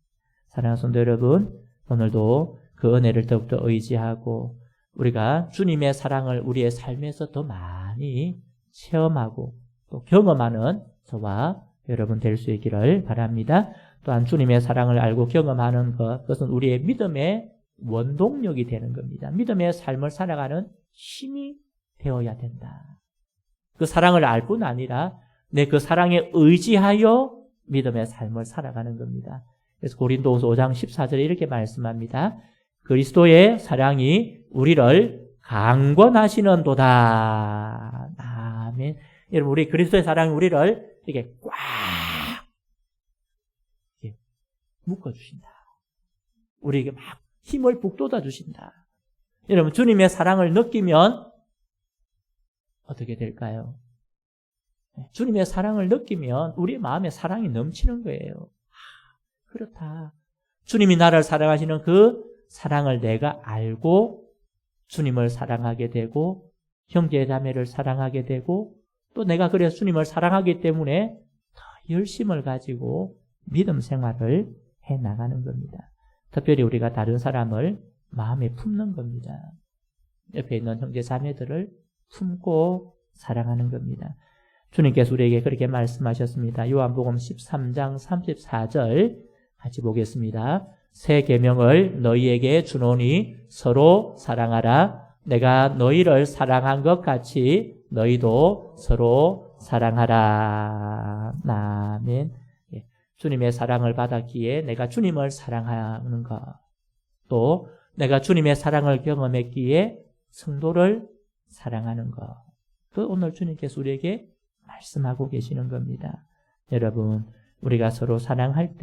사랑하는 성도 여러분, 오늘도 그 은혜를 더욱더 의지하고 우리가 주님의 사랑을 우리의 삶에서 더 많이 체험하고 또 경험하는 저와 여러분 될 수 있기를 바랍니다. 또한 주님의 사랑을 알고 경험하는 그것은 우리의 믿음의 원동력이 되는 겁니다. 믿음의 삶을 살아가는 힘이 되어야 된다. 그 사랑을 알 뿐 아니라 내 그 사랑에 의지하여 믿음의 삶을 살아가는 겁니다. 그래서 고린도후서 5장 14절에 이렇게 말씀합니다. 그리스도의 사랑이 우리를 강권하시는도다. 아멘. 여러분, 우리 그리스도의 사랑이 우리를 이렇게 꽉 이렇게 묶어주신다. 우리에게 막 힘을 북돋아 주신다. 여러분, 주님의 사랑을 느끼면 어떻게 될까요? 주님의 사랑을 느끼면 우리 마음에 사랑이 넘치는 거예요. 그렇다. 주님이 나를 사랑하시는 그 사랑을 내가 알고 주님을 사랑하게 되고 형제 자매를 사랑하게 되고 또 내가 그래서 주님을 사랑하기 때문에 더 열심을 가지고 믿음 생활을 해나가는 겁니다. 특별히 우리가 다른 사람을 마음에 품는 겁니다. 옆에 있는 형제 자매들을 품고 사랑하는 겁니다. 주님께서 우리에게 그렇게 말씀하셨습니다. 요한복음 13장 34절 같이 보겠습니다. 새 계명을 너희에게 주노니 서로 사랑하라. 내가 너희를 사랑한 것 같이 너희도 서로 사랑하라. 아멘. 주님의 사랑을 받았기에 내가 주님을 사랑하는 것, 또 내가 주님의 사랑을 경험했기에 성도를 사랑하는 것, 그 오늘 주님께서 우리에게 말씀하고 계시는 겁니다. 여러분, 우리가 서로 사랑할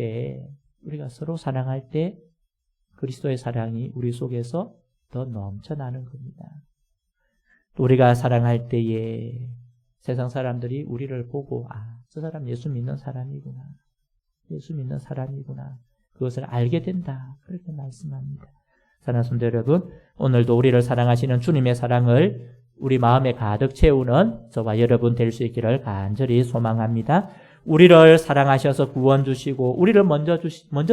때 그리스도의 사랑이 우리 속에서 더 넘쳐나는 겁니다. 또 우리가 사랑할 때에 세상 사람들이 우리를 보고 저 사람 예수 믿는 사람이구나. 그것을 알게 된다. 그렇게 말씀합니다. 사랑하는 성도 여러분, 오늘도 우리를 사랑하시는 주님의 사랑을 우리 마음에 가득 채우는 저와 여러분 될 수 있기를 간절히 소망합니다. 우리를 사랑하셔서 구원 주시고 우리를 먼저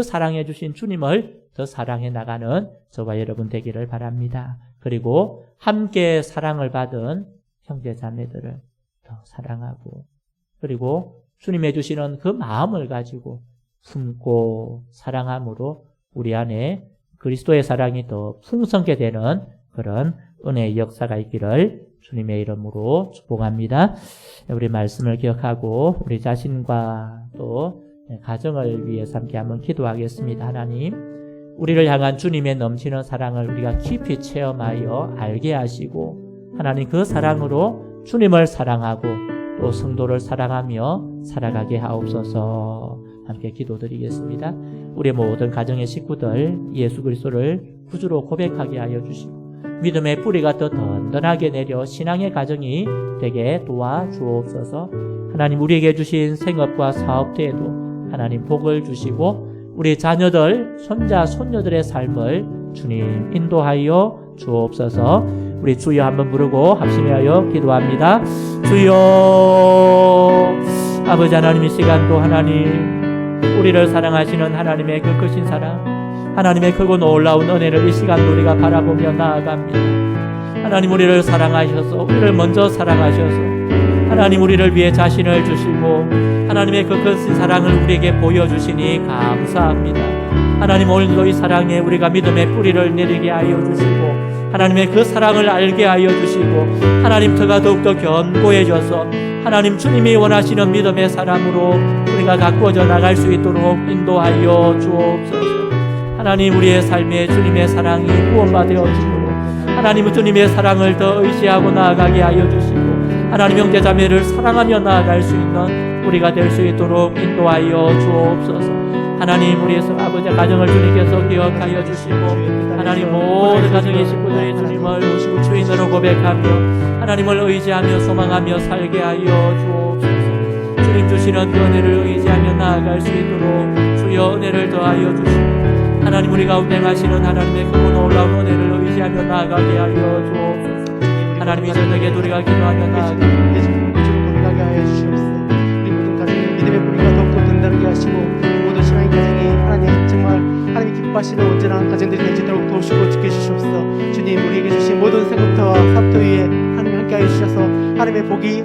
사랑해 주신 주님을 더 사랑해 나가는 저와 여러분 되기를 바랍니다. 그리고 함께 사랑을 받은 형제 자매들을 더 사랑하고 그리고 주님이 주시는 그 마음을 가지고 품고 사랑함으로 우리 안에 그리스도의 사랑이 더 풍성하게 되는 그런 은혜의 역사가 있기를 주님의 이름으로 축복합니다. 우리 말씀을 기억하고 우리 자신과 또 가정을 위해서 함께 한번 기도하겠습니다. 하나님, 우리를 향한 주님의 넘치는 사랑을 우리가 깊이 체험하여 알게 하시고 하나님 그 사랑으로 주님을 사랑하고 또 성도를 사랑하며 살아가게 하옵소서. 함께 기도드리겠습니다. 우리 모든 가정의 식구들 예수 그리스도를 구주로 고백하게 하여 주시고 믿음의 뿌리가 더 든든하게 내려 신앙의 가정이 되게 도와주옵소서. 하나님, 우리에게 주신 생업과 사업대에도 하나님 복을 주시고 우리 자녀들, 손자, 손녀들의 삶을 주님 인도하여 주옵소서. 우리 주여 한번 부르고 합심하여 기도합니다. 주여. 아버지 하나님, 이 시간도 하나님 우리를 사랑하시는 하나님의 그 크신 사랑, 하나님의 크고 놀라운 은혜를 이 시간도 우리가 바라보며 나아갑니다. 하나님, 우리를 사랑하셔서 우리를 먼저 사랑하셔서 하나님 우리를 위해 자신을 주시고 하나님의 그 크신 사랑을 우리에게 보여주시니 감사합니다. 하나님, 오늘도 이 사랑에 우리가 믿음의 뿌리를 내리게 하여 주시고 하나님의 그 사랑을 알게 하여 주시고 하나님 터가 더욱더 견고해져서 하나님 주님이 원하시는 믿음의 사람으로 우리가 가꾸어져 나갈 수 있도록 인도하여 주옵소서. 하나님, 우리의 삶에 주님의 사랑이 구원받아주므로 하나님은 주님의 사랑을 더 의지하고 나아가게 하여 주시고 하나님 형제 자매를 사랑하며 나아갈 수 있는 우리가 될 수 있도록 인도하여 주옵소서. 하나님, 우리의 아버지 가정을 주님께서 기억하여 주시고 하나님 모든 가정의 식구들이 주님을 주인으로 고백하며 하나님을 의지하며 소망하며 살게 하여 주옵소서. 주님 주시는 그 은혜를 의지하며 나아갈 수 있도록 주여 은혜를 더하여 주시고 하나님, 우리 가운데 가시는 하나님의 크고 놀라운 은혜를 의지하며 나아가게 하여 주옵소서. 하나님, 이 저녁에 우리가 기도하며 나아가게 하여 주시옵소서. 기뻐하시는 온전한 가정들이 되도록 도우시고 지켜주시옵소서. 주님, 우리에게 주신 모든 생각터와 사업터 위에 하나님 함께하여 주셔서 하나님의 복이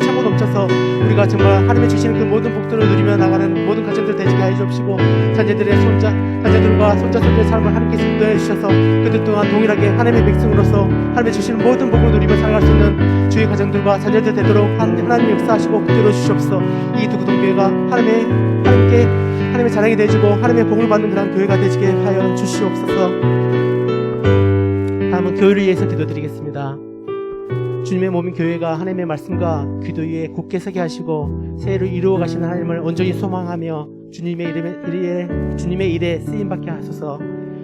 차고 넘쳐서 우리가 정말 하나님의 주시는 그 모든 복들을 누리며 나가는 모든 가정들 되게 하여 주옵시고, 자녀들과 손자손자의 삶을 하나님께서 인도해 주셔서 그들 또한 동일하게 하나님의 백성으로서 하나님의 주시는 모든 복을 누리며 살아갈 수 있는 주의 가정들과 자녀들 되도록 하나님 역사하시고 붙들어 주시옵소서. 이 두구동교회가 하나님의 자랑이 되어주고 하나님의 복을 받는 그런 교회가 되시게 하여 주시옵소서. 다음은 교회를 위해서 기도드리겠습니다. 주님의 몸인 교회가 하나님의 말씀과 기도 위에 굳게 서게 하시고 새해를 이루어 가시는 하나님을 온전히 소망하며 주님의 일에 쓰임받게 하소서.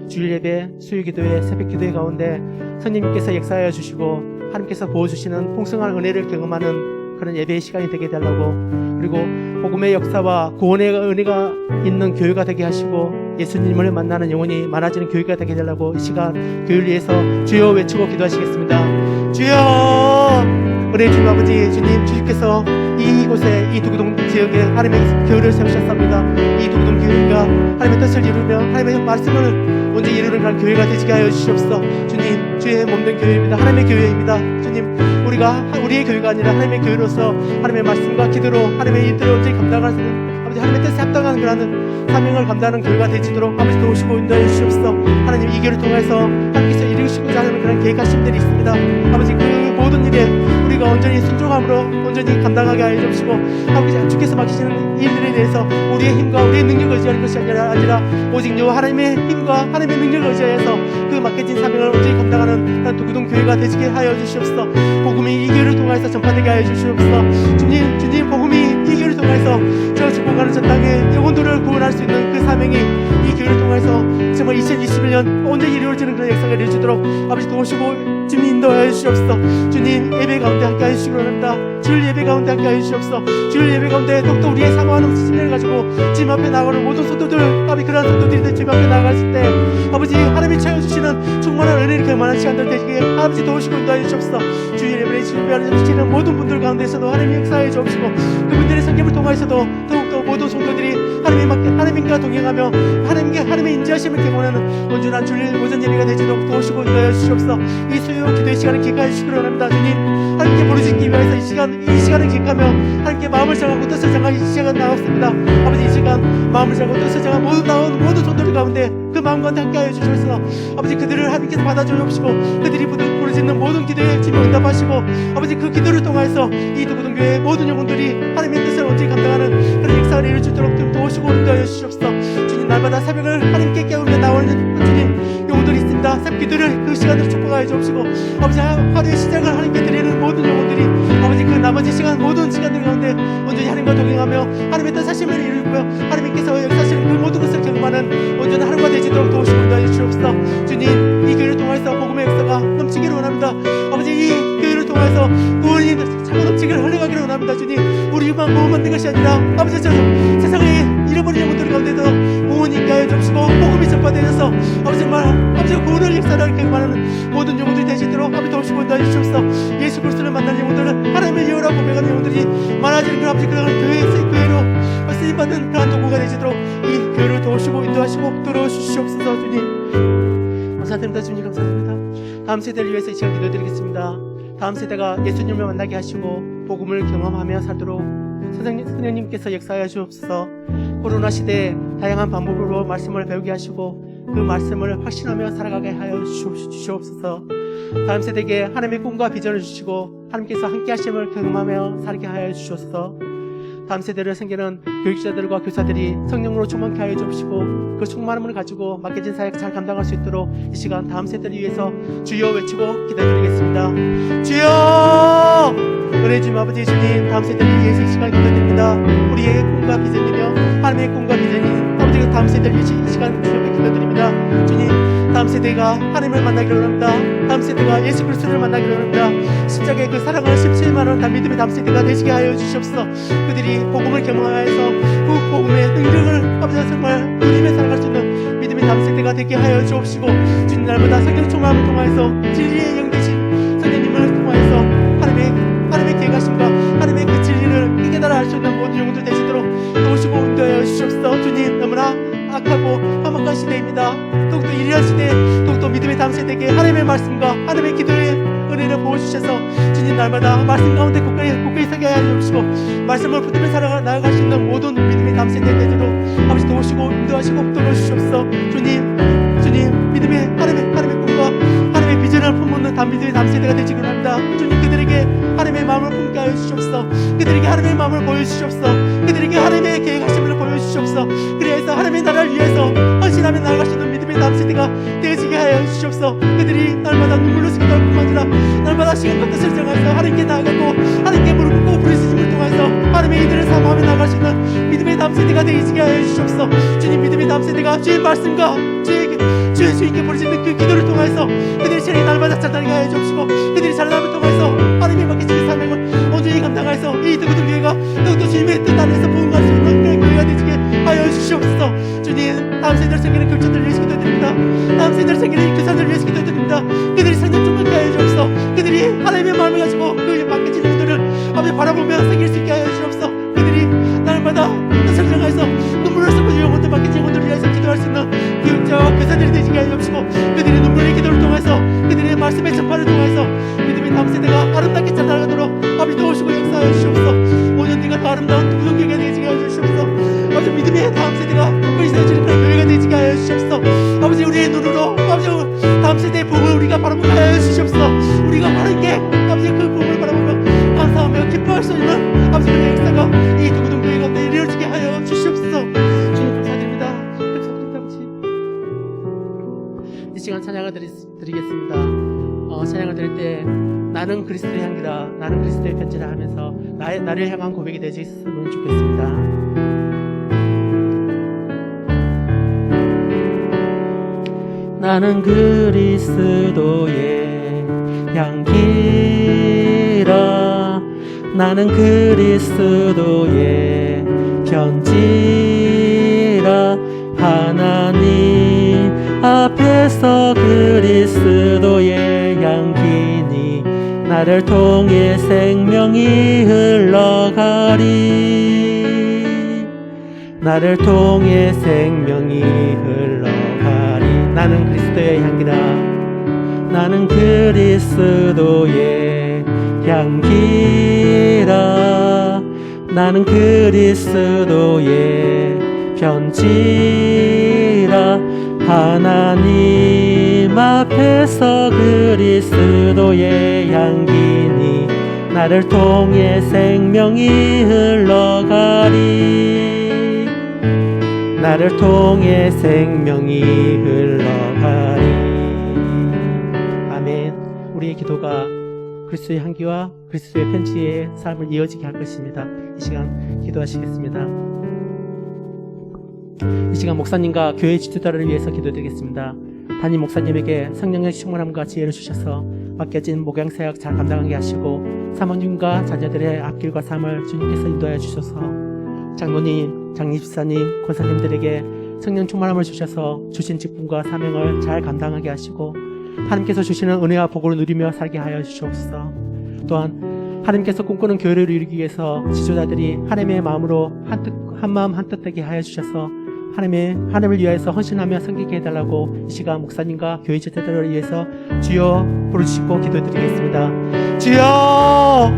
주일 예배, 수요 기도회, 새벽 기도회 가운데 성령님께서 역사하여 주시고 하나님께서 부어주시는 풍성한 은혜를 경험하는 그런 예배의 시간이 되게 달라고, 그리고 복음의 역사와 구원의 은혜가 있는 교회가 되게 하시고 예수님을 만나는 영혼이 많아지는 교회가 되게 달라고 이 시간 교회를 위해서 주여 외치고 기도하시겠습니다. 주여, 은혜 주님 아버지, 주님께서 이곳에 이 두구동 지역에 하나님의 교회를 세우셨습니다. 이 두구동 교회가 하나님의 뜻을 이루며 하나님의 말씀을 온전히 이루는 그런 교회가 되시게 하여 주시옵소서. 주님, 주의 몸된 교회입니다. 하나님의 교회입니다. 주님, 우리가 우리의 교회가 아니라 하나님의 교회로서 하나님의 말씀과 기도로 하나님의 일들을 온전히 감당할 수 있는 아버지 하나님의 뜻에 합당한 그러한 사명을 감당하는 교회가 되지도록 아버지 도우시고 인도해 주시옵소서. 하나님, 이 교회를 통해서 하나님께서 이루시고자 하는 그런 계획하심들이 있습니다. 아버지, 그 모든 일에 우리가 온전히 순종함으로 온전히 감당하게 하여 주시고, 아버지 주께서 맡기시는 일들에 대해서 우리의 힘과 우리의 능력을 의지하는 것이 아니라 오직 요 하나님의 힘과 하나님의 능력을 의지하여서 그 맡겨진 사명을 온전히 감당하는 그런 두구동 교회가 되시게 하여 주시옵소서. 복음이 이 교회를 통해서 전파되게 하여 주시옵소서. 주님, 복음이 이 교회를 통해서 저 죽어가는 저 땅에 영혼들을 구원할 수 있는 그 사명이 이 교회를 통해서 정말 2021년 온전히 이루어지는 그런 역사가 이루어지도록 아버지 도우시고 주님 인도하여 주시옵소서. 주님, 예배 가운데 함께 하여 주시기 원합니다. 주일 예배 가운데 함께 하여 주시옵소서. 주일 예배 가운데 더욱더 우리의 사모하는 심령을 가지고 주님 앞에 나가는 모든 성도들, 아버지 그러한 성도들이 주님 앞에 나갔을 때 아버지 하나님이 채워주시는 충만한 은혜를 경험하는 시간들 되시게 아버지 도우시고 인도하여 주시옵소서. 주일 예배에 준비하는 주시는 모든 분들 가운데서도 하나님이 역사하여 주옵시고, 그분들의 성경을 통하여서도 더욱더 모든 성도들이 하나님과 동행하며 하나님의 인지하심을 경험하는 온전한 주일 오전 예배가 되도록 도우시고 인도하여 주시옵소서. 이 수요 기도의 시간을 기획하여 주시기를 원합니다. 주님, 하나님께 부르짖기 위해서 이 시간을 기획하며 하나님께 마음을 정하고 뜻을 정하기 이 시간 나왔습니다. 아버지, 이 시간 마음을 정하고 뜻을 정한 모든 성도들 가운데 그 마음과 함께 하여 주셔서 아버지 그들을 하나님께서 받아주옵시고 그들이 부르짖는 모든 기도에 주님 응답하시고 아버지 그 기도를 통해서 이 두구동 교회의 모든 영혼들이 하나님의 뜻을 온전히 감당하는 그런 역사를 이룰 수 있도록 좀 도우시고 인도하여 주시옵소서. 주님, 날마다 새벽을 하나님께 깨우며 나오는 주님 영혼들이 있습니다. 새벽 기도를 그 시간으로 축복하여 주옵시고 아버지 하루의 시작을 하나님께 드리는 모든 영혼들이 아버지 그 나머지 시간 모든 시간들 가운데 온전히 하나님과 동행하며 하나님의 뜻 하심을 이루고요, 하나님께서 역사하시는 그 모든 것을 경험하는 온전한 하루가 되시도록 도우시고 인도하여 주옵소서. 주님, 이 교회를 통해서 복음의 역사가 넘치기를 원합니다. 아버지, 이 교회를 통해서 구원이 차고 넘치기를 흘러가기를 원합니다. 주님, 우리만 구원받는 것이 아니라 아버지 세상에 잃어버린 영혼들 가운데도 구원이 있게 하여 주옵시고 복음이 전파되어서 아버지 정말 아버지 구원을 역사를 경험하는 모든 영혼들이 되시도록 아버지 도우시고 인도하여 주옵소서. 예수 그리스도를 만난 영혼들은 하나님의 예우라고 고백하는 영혼들이 많아지는 그런 아버지 그런 교회로 쓰임받는 그런 도구가 되시도록 이 교회를 도우시고 인도하시고 들어주시옵소서. 주님 감사드립니다. 주님 감사드립니다. 다음 세대를 위해서 이 시간 기도드리겠습니다. 다음 세대가 예수님을 만나게 하시고 복음을 경험하며 살도록 선생님께서 역사하여 주옵소서. 코로나 시대에 다양한 방법으로 말씀을 배우게 하시고 그 말씀을 확신하며 살아가게 하여 주시옵소서. 다음 세대에게 하나님의 꿈과 비전을 주시고 하나님께서 함께 하심을 경험하며 살게 하여 주시옵소서. 다음 세대를 섬기는 교육자들과 교사들이 성령으로 충만케 하여 주시고 그 충만함을 가지고 맡겨진 사역을 잘 감당할 수 있도록 이 시간 다음 세대를 위해서 주여 외치고 기도드리겠습니다. 주여, 은혜 주님 아버지 주님, 다음 세대를 위해서 이 시간 기도드립니다. 우리의 꿈과 비전이며 하나님의 꿈과 비전이 아버지 다음 세대를 위해서 이 시간 기도드립니다. 주님, 다음 세대가 하나님을 만나기를 원합니다. 다음 세대가 예수 그리스도를 만나기를 원합니다. 십자가의 그 사랑을 17만원 믿음의 다음 세대가 되시게 하여 주시옵소서. 그들이 복음을 경험하여서 그 복음의 능력을 아버지 정말 누리며 살아갈 수 있는 믿음의 다음 세대가 되게 하여 주옵시고, 주님 날마다 성령 충만함을 통하여서 진리의 영 되신 성령님을 통하여서 하나님의 계획하심과 하나님의 그 진리를 깨달아 알 수 있는 모든 영혼들 되시도록 도우시고 인도하여 주시옵소서. 주님 너무나 악하고 험악한 시대입니다. 더욱더 이러한 시대에 더욱더 믿음의 다음 세대에게 하나님의 말씀과 하나님의 기도의 은혜를 부어주셔서 주님 날마다 말씀 가운데 굳건히 서게 하여 주시고 말씀을 붙들며 나아갈 수 있는 모든 믿음의 다음 세대에 되도록 아버지 도우시고 인도하시고 붙들어 주시옵소서. 주님 믿음의 하나님의 꿈과 하나님의 비전을 품는 믿음의 다음 세대가 되시기 바랍니다. 주님 그들에게 하나님의 마음을 품게 하여 주시옵소서. 그들에게 하나님의 마음을 보여주시옵소서. 그들에게 하나님의 계획하심을 보여주시옵소서. 그래서 하나님의 나라를 위해서 헌신하며 나아갈 수 있는 믿음의 다음 세대가 되어지게 하여 주시옵소서. 그들이 날마다 눈물로 기도할 뿐만 아니라 날마다 시간과 뜻을 정하여서 하나님께 나아가고 하나님께 무릎 꿇고 부르짖음을 통해서 하나님의 이들을 사모하며 나아갈 수 있는 믿음의 다음 세대가 되어지게 하여 주시옵소서. 주님 믿음의 다음 세대가 주의 말씀과 주님께 부르짖는 그 기도를 통해서 그들이 시간이 날마다 자라나게 하여 주옵시고 그들이 자라남을 통해서 하나님의 맡기신 사명을 온전히 감당하여서 이 두고든 교회가 더욱더 주님의 뜻 안에서 부흥할 수 있는 그런 교회가 되시게 하여 주시옵소서. 주님 다음 세대를 생기는 교체들을 위해서 기도드립니다. 다음 세대를 생기는 교사들을 위해서 기도드립니다. 그들이 생명 좀 먹게 하여 주옵소서. 그들이 하나님의 마음을 가지고 그 맡겨진 일들을 아버지 바라보며 생길 수 있게 하여 주옵소서. 그들이 날마다 뜻을 정하여서 눈물을 쏟고 영혼들 맡겨진 영혼들을 위해서 기도할 수 있는 교육자와 교사들이 되시게 하여 주시고 그들의 눈물의 기도를 통해서 그들의 말씀의 전파를 통해서 믿음의 다음 세대가 아름답게 자라나도록 아버지 도우시고 역사하여 주시옵소서. 5년 뒤가 더 아름다운 두구동 교회가 되시게 하여 주시옵소서. 아버지 믿음의 다음 세대가 끝까지 세워지는 그런 교회가 되시게 하여 주시옵소서. 아버지 우리의 눈으로 아버지 다음 세대의 복을 우리가 바라보게 하여 주시옵소서. 우리가 바르게 아버지 그 복을 바라보며 감사하며 기뻐할 수 있는 아버지 그의 역사가 이 두구동 교회 가운데 이루어지게 하여 주시옵소서. 주님 감사드립니다. 아버지 이 시간 찬양을 드리겠습니다. 찬양을 드릴 때 나는 그리스도의 향기다, 나는 그리스도의 편지라 하면서 나를 향한 고백이 되셨으면 좋겠습니다. 나는 그리스도의 향기라, 나는 그리스도의 편지라. 하나님 앞에서 그리스도의 향기니 나를 통해 생명이 흘러가리, 나를 통해 생명이 흘러가리. 나는 그리스도의 향기라, 나는 그리스도의 향기라, 나는 그리스도의 편지라. 하나님 앞에서 그리스도의 향기니 나를 통해 생명이 흘러가리, 나를 통해 생명이 흘러가리. 아멘. 우리의 기도가 그리스도의 향기와 그리스도의 편지의 삶을 이어지게 할 것입니다. 이 시간 기도하시겠습니다. 이 시간 목사님과 교회 지도자를 위해서 기도드리겠습니다. 담임 목사님에게 성령의 충만함과 지혜를 주셔서 맡겨진 목양사역 잘 감당하게 하시고 사모님과 자녀들의 앞길과 삶을 주님께서 인도하여 주셔서 장로님, 장립사님, 권사님들에게 성령 충만함을 주셔서 주신 직분과 사명을 잘 감당하게 하시고 하나님께서 주시는 은혜와 복을 누리며 살게 하여 주시옵소서. 또한 하나님께서 꿈꾸는 교회를 이루기 위해서 지도자들이 하나님의 마음으로 한마음 한뜻되게 하여 주셔서 하나님을 위해서 헌신하며 섬기게 해달라고 이 시간 목사님과 교회 지도자들을 위해서 주여 부르시고 기도드리겠습니다. 주여!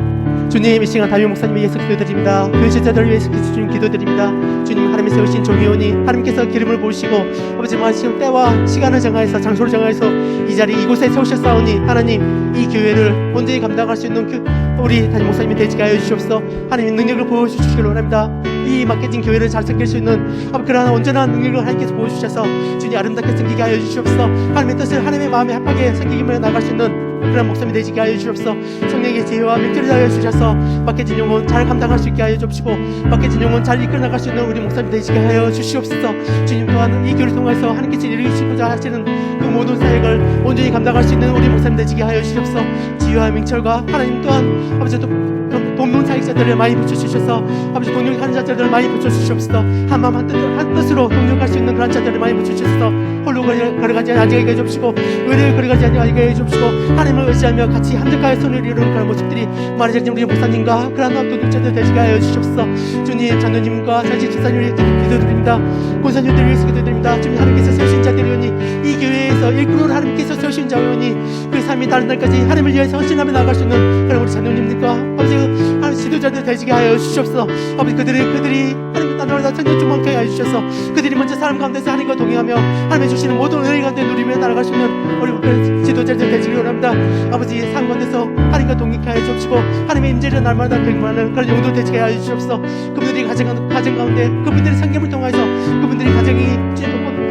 주님, 이 시간 담임 목사님을 위해서 기도드립니다. 교회 지도자들을 위해서 주님 기도드립니다. 주님, 하나님이 세우신 종이오니 하나님께서 기름을 부으시고 아버지 마시는 때와 시간을 정하여서 장소를 정하여서 이 자리 이곳에 세우셨사오니 하나님 이 교회를 온전히 감당할 수 있는 우리 담임 목사님이 되시게 하여 주시옵소서. 하나님 능력을 부어주시기를 원합니다. 이 맡겨진 교회를 잘 섬길 수 있는 그러한 온전한 능력을 하나님께서 보여주셔서 주님 아름답게 섬기게 하여 주시옵소서. 하나님의 뜻을 하나님의 마음에 합하게 섬기며 나갈 수 있는 그런 목사님이 되시게 하여 주시옵소서. 성령의 지혜와 명철을 하여 주셔서 맡겨진 영혼 잘 감당할 수 있게 하여 주시고 맡겨진 영혼 잘 이끌어 나갈 수 있는 우리 목사님 되시게 하여 주시옵소서. 주님 또한 이 교회를 통해서 하나님께서 이루시고자 하시는 그 모든 사역을 온전히 감당할 수 있는 우리 목사님 되시게 하여 주시옵소서. 지혜와 명철과 하나님 또한 아버지 동료 사역자들을 많이 붙여주셔서 아버지 동력하는 자들을 많이 붙여주시옵소서. 한마음 한뜻으로 동력할 수 있는 그런 자들을 많이 붙여주셔서 홀로 걸어가지 않게 해주시고 의를 걸어가지 않게 해주시고 하나님을 의지하며 같이 함께 손을 이루는 그런 모습들이 말하자면 우리 목사님과 그런 도둑자들 되시게 하여 주시옵소서. 주님 장로님과 자신 집사님을 기도드립니다. 권사님들을 위해서 기도드립니다. 주님 하나님께서 세우신 자들이 오니 이 교회에서 일꾼으로 하나님께서 세우신 자가 오니 그 삶이 다른 날까지 하나님을 위해서 헌신하며 나아갈 수 있는 그런 우리 장로님들과 아버지 하나님 지도자들 되시게 하여 주시옵소서. 아버지 그들이 하나님의 나라를 천년 충만케 하여 주셔서 그들이 먼저 사람 가운데서 하나님과 동행하며 하나님의 주시는 모든 은혜 가운데 누리며 날아갈 수 있는 우리 지도자들 되시기 원합니다. 아버지 삶 가운데서 하나님과 동행케 하여 주옵시고 하나님의 임재를 날마다 경험하는 그런 용도 되시게 하여 주시옵소서. 그분들이 가정 가운데 그분들의 상계를 통해서 그분들이 가정이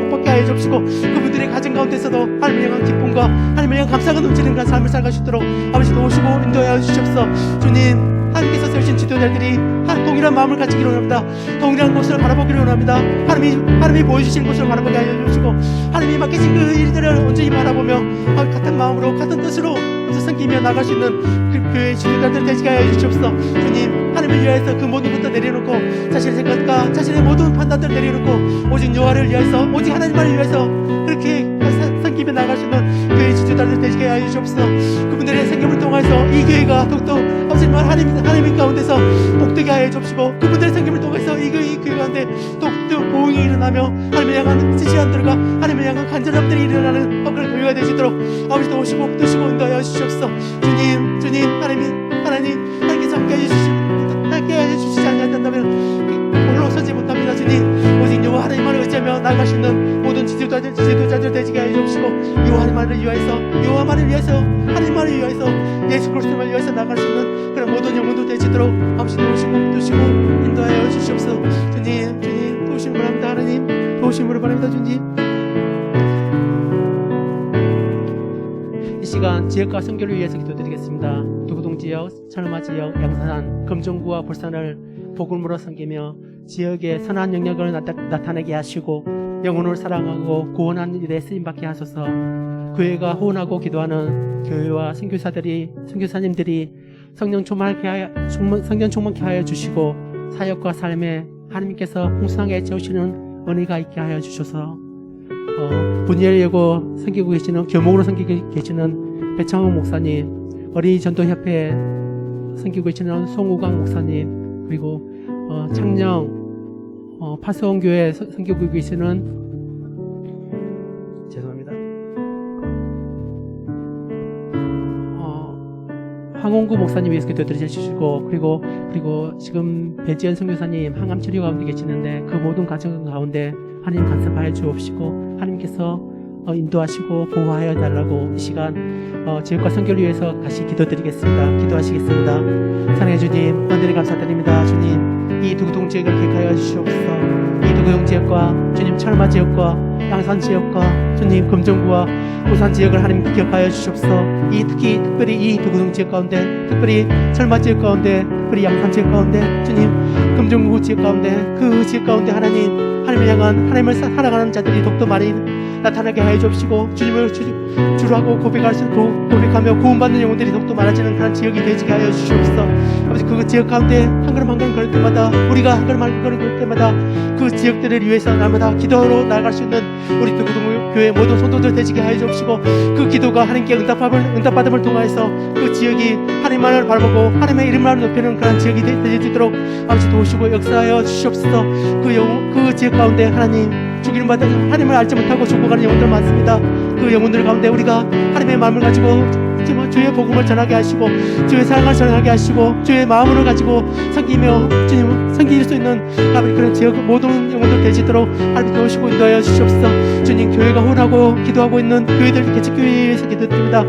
복받게 하여 주옵시고 그분들의 가정 가운데서도 하나님을 향한 기쁨과 하나님을 향한 감사가 넘치는 그런 삶을 살아갈 수 있도록 아버지 도우시고 인도하여 주시옵소서. 주님 하나님께서 세우신 지도자들이 동일한 마음을 가지기로 원합니다. 동일한 곳을 바라보기로 원합니다. 하나님이 보여주신 곳을 바라보게 하여 주시고 하나님이 맡기신 그 일들을 온전히 바라보며 같은 마음으로 같은 뜻으로 섬기며 나갈 수 있는 그 교회의 지도자들 되시게 하여 주시옵소서. 주님 하나님을 위하여서 그 모든 것도 내려놓고 자신의 생각과 자신의 모든 판단들 내려놓고 오직 여호와를 위하여서 오직 하나님만을 위하여서 그렇게 섬기며 나갈 수 있는 교회의 지도자들 되시게 하여 주시옵소서. 그분들의 생명을 통해서 이 교회가 더욱더 아버지만 하나님 가운데서 복되게 하여 주시고 그분들의 생명을 통해서 이 교회 가운데 더욱더 보응이 일어나며 하나님을 향한 지시한들과 하나님을 향한 간절함들이 일어나는 그런 교회가 되시도록 아버지 도우시고 뜻이고 인도하여 주시옵소서. 주님 하나님께서 함께 해주시지 않는다면 홀로 서지 못합니다. 주님 오직 여호와 하나님만을 의지하며 나아갈 수 있는 모든 지도자들 되시게 하여 주시고 여호와만을 위하여서 하나님만을 위하여서 예수 그리스도를 위하여서 나아갈 수 있는 그런 모든 영혼도 되시도록 아버지 도우시고 뜻이고 인도하여 주시옵소서. 주님 도우심을 바랍니다. 하나님 도우심을 바랍니다. 주님 이 시간 지역과 선교를 위해서 기도드리겠습니다. 두구동 지역, 철마 지역, 양산, 금정구와 불산을 복음으로 섬기며 지역의 선한 영역을 나타내게 하시고 영혼을 사랑하고 구원하는 일에 쓰임받게 하소서. 교회가 호언하고 기도하는 교회와 선교사님들이 성령 충만케 하여 주시고 사역과 삶에 하나님께서 풍성하게 채우시는 은혜가 있게 하여 주셔서 분야를 예고 섬기고 계시는 교목으로 섬기고 계시는 배창호 목사님, 어린이 전도협회 섬기고 계시는 송우강 목사님, 그리고 창녕 파수원교회 섬기고 계시는 황홍구 목사님 위해서 기도드리시고 그리고 지금 배지연 선교사님 항암 치료 가운데 계시는데 그 모든 가정 가운데 하나님 간섭하여 주옵시고 하나님께서 인도하시고 보호하여 달라고 이 시간 지역과 선교를 위해서 다시 기도드리겠습니다. 기도하시겠습니다. 사랑해 주님 은혜를 감사드립니다. 주님 이 두구동 지역을 기억하여 주시옵소서. 이 두구동 지역과 주님 철마 지역과 양산 지역과 주님 금정구와 부산 지역을 하나님 기억하여 주시옵소서. 특별히 이 두구동 지역 가운데 특별히 철마 지역 가운데 특별히 양산 지역 가운데 주님 금정구 지역 가운데 그 지역 가운데 하나님을 향한 하나님을 살아가는 자들이 더욱더 많이 나타나게 하여 주옵시고 주님을 주로 하고 고백하며 구원받는 영혼들이 더욱더 많아지는 그런 지역이 되게 하여 주시옵소서. 아버지 그 지역 가운데 한 걸음 한 걸음 걸을 때마다 우리가 한 걸음 한 걸음 걸을 때마다 그 지역들을 위해서 날마다 기도로 나아갈 수 있는 우리 두구동 교회 모든 성도들 되시게 하여 주옵시고 그 기도가 하나님께 응답받음을 통하여서 그 지역이 하나님만을 바라보고 하나님의 이름만 높이는 그런 지역이 되도록 아버지 도우시고 역사하여 주시옵소서. 그 지역 가운데 하나님 주기름 받은 하나님을 알지 못하고 죽어가는 영혼들 많습니다. 그 영혼들 가운데 우리가 하나님의 마음을 가지고 주의 복음을 전하게 하시고 주의 사랑을 전하게 하시고 주의 마음을 가지고 섬기며 주님 섬길 수 있는 아버지 그런 지역 모든 영혼들 되시도록 하나님 도우시고 인도하여 주시옵소서. 주님 교회가 혼하고 기도하고 있는 교회들 개척교회에 위해서 기도드립니다.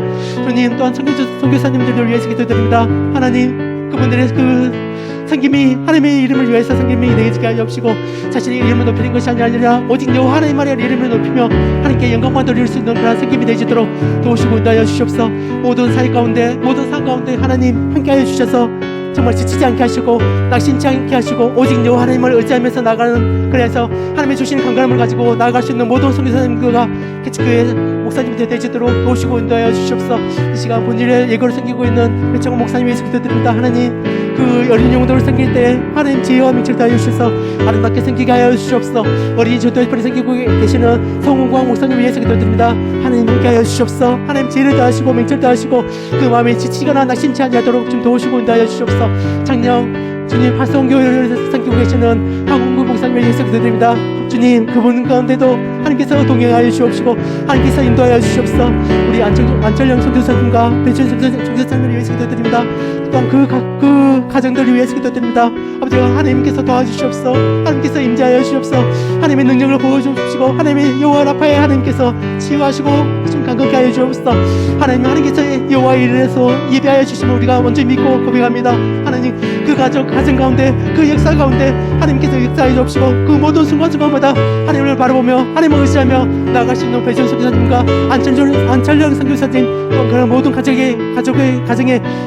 주님 또한 선교사님들을 위해서 기도드립니다. 하나님 그분들의 그 섬김이 하나님의 이름을 위해서 섬김이 되게 하여 주시고 자신의 이름을 높이는 것이 아니라 오직 여호와 하나님만의 이름을 높이며 하나님께 영광만 돌릴 수 있는 그런 섬김이 되시도록 도우시고 인도하여 주시옵소서. 모든 사역 가운데 모든 삶 가운데 하나님 함께하여 주셔서 정말 지치지 않게 하시고 낙심치 않게 하시고 오직 여호와 하나님을 의지하면서 나가는 그래서 하나님의 주신 강건함을 가지고 나아갈 수 있는 모든 선교사님들과 개척교회 목사님들 되시도록 도우시고 인도하여 주시옵소서. 이 시간 본일의 예고를 섬기고 있는 배창호 목사님 위해서 기도드립니다. 하나님 그 그 어린 영혼들을 섬길 때 하나님 지혜와 명철을 다하여 주셔서 아름답게 섬기게 하여 주시옵소서. 어린이 전도회를 섬기고 계시는 성훈광 목사님 위해서 기도드립니다. 하나님 함께 하여 주시옵소서. 하나님 지혜를 다하시고 명철을 다하시고 그 마음에 지치거나 낙심치 아니하도록 좀 도우시고 인도하여 주시옵소서. 작년 주님 활성교회를 섬기고 계시는 황홍구 목사님을 위해서 기도드립니다. 주님 그분 가운데도 하나님께서 동행하여 주시옵시고 하나님께서 인도하여 주시옵소서. 우리 안철영 선교사님과 배천 선교사님을 위해서 기도드립니다. 또한 그 가정들을 위해서 기도드립니다. 아버지가 하나님께서 도와주시옵소서. 하나님께서 임재하여 주시옵소서. 하나님의 능력을 보여주시고 하나님의 여호와 라파에 하나님께서 치유하시고 좀 강건케 하여 주옵소서. 하나님께서 여호와의 이름에서 예배하여 주시면 우리가 먼저 믿고 고백합니다. 하나님 그 가정 가운데 그 역사 가운데 하나님께서 역사해 주옵시고 그 모든 순간순간마다 하나님을 바라보며 하나님을 의지하며 나아갈 수 있는 배전 선교사님과 안철영 선교사님 또한 그런 모든 가정의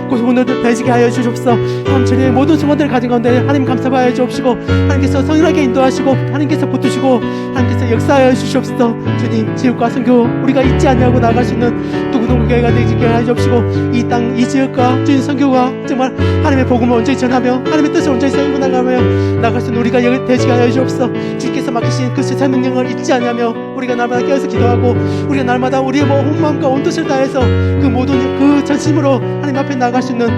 고소분들 되시게 하여 주옵소서. 주님의 모든 순간들을 가진 가운데 하나님 감사하여 주옵시고 하나님께서 성실하게 인도하시고 하나님께서 붙드시고 하나님께서 역사하여 주시옵소서. 주님 지역과 선교 우리가 잊지 아니하고 나아갈 수 있는 누구누구 교회가 되게 하여 주옵시고 이 땅 이 지역과 주님 선교가 정말 하나님의 복음을 온전히 전하며 하나님의 뜻을 온전히 이루어나가며 나아갈 수 있는 우리가 되시게 하여 주옵소서. 주께서 맡기신 그 세상 능력을 잊지 아니하며 우리가 날마다 깨어서 기도하고 우리가 날마다 우리의 온 마음과 온 뜻을 다해서 그 모든 그 전심으로 하나님 앞에 나아갈 수 있는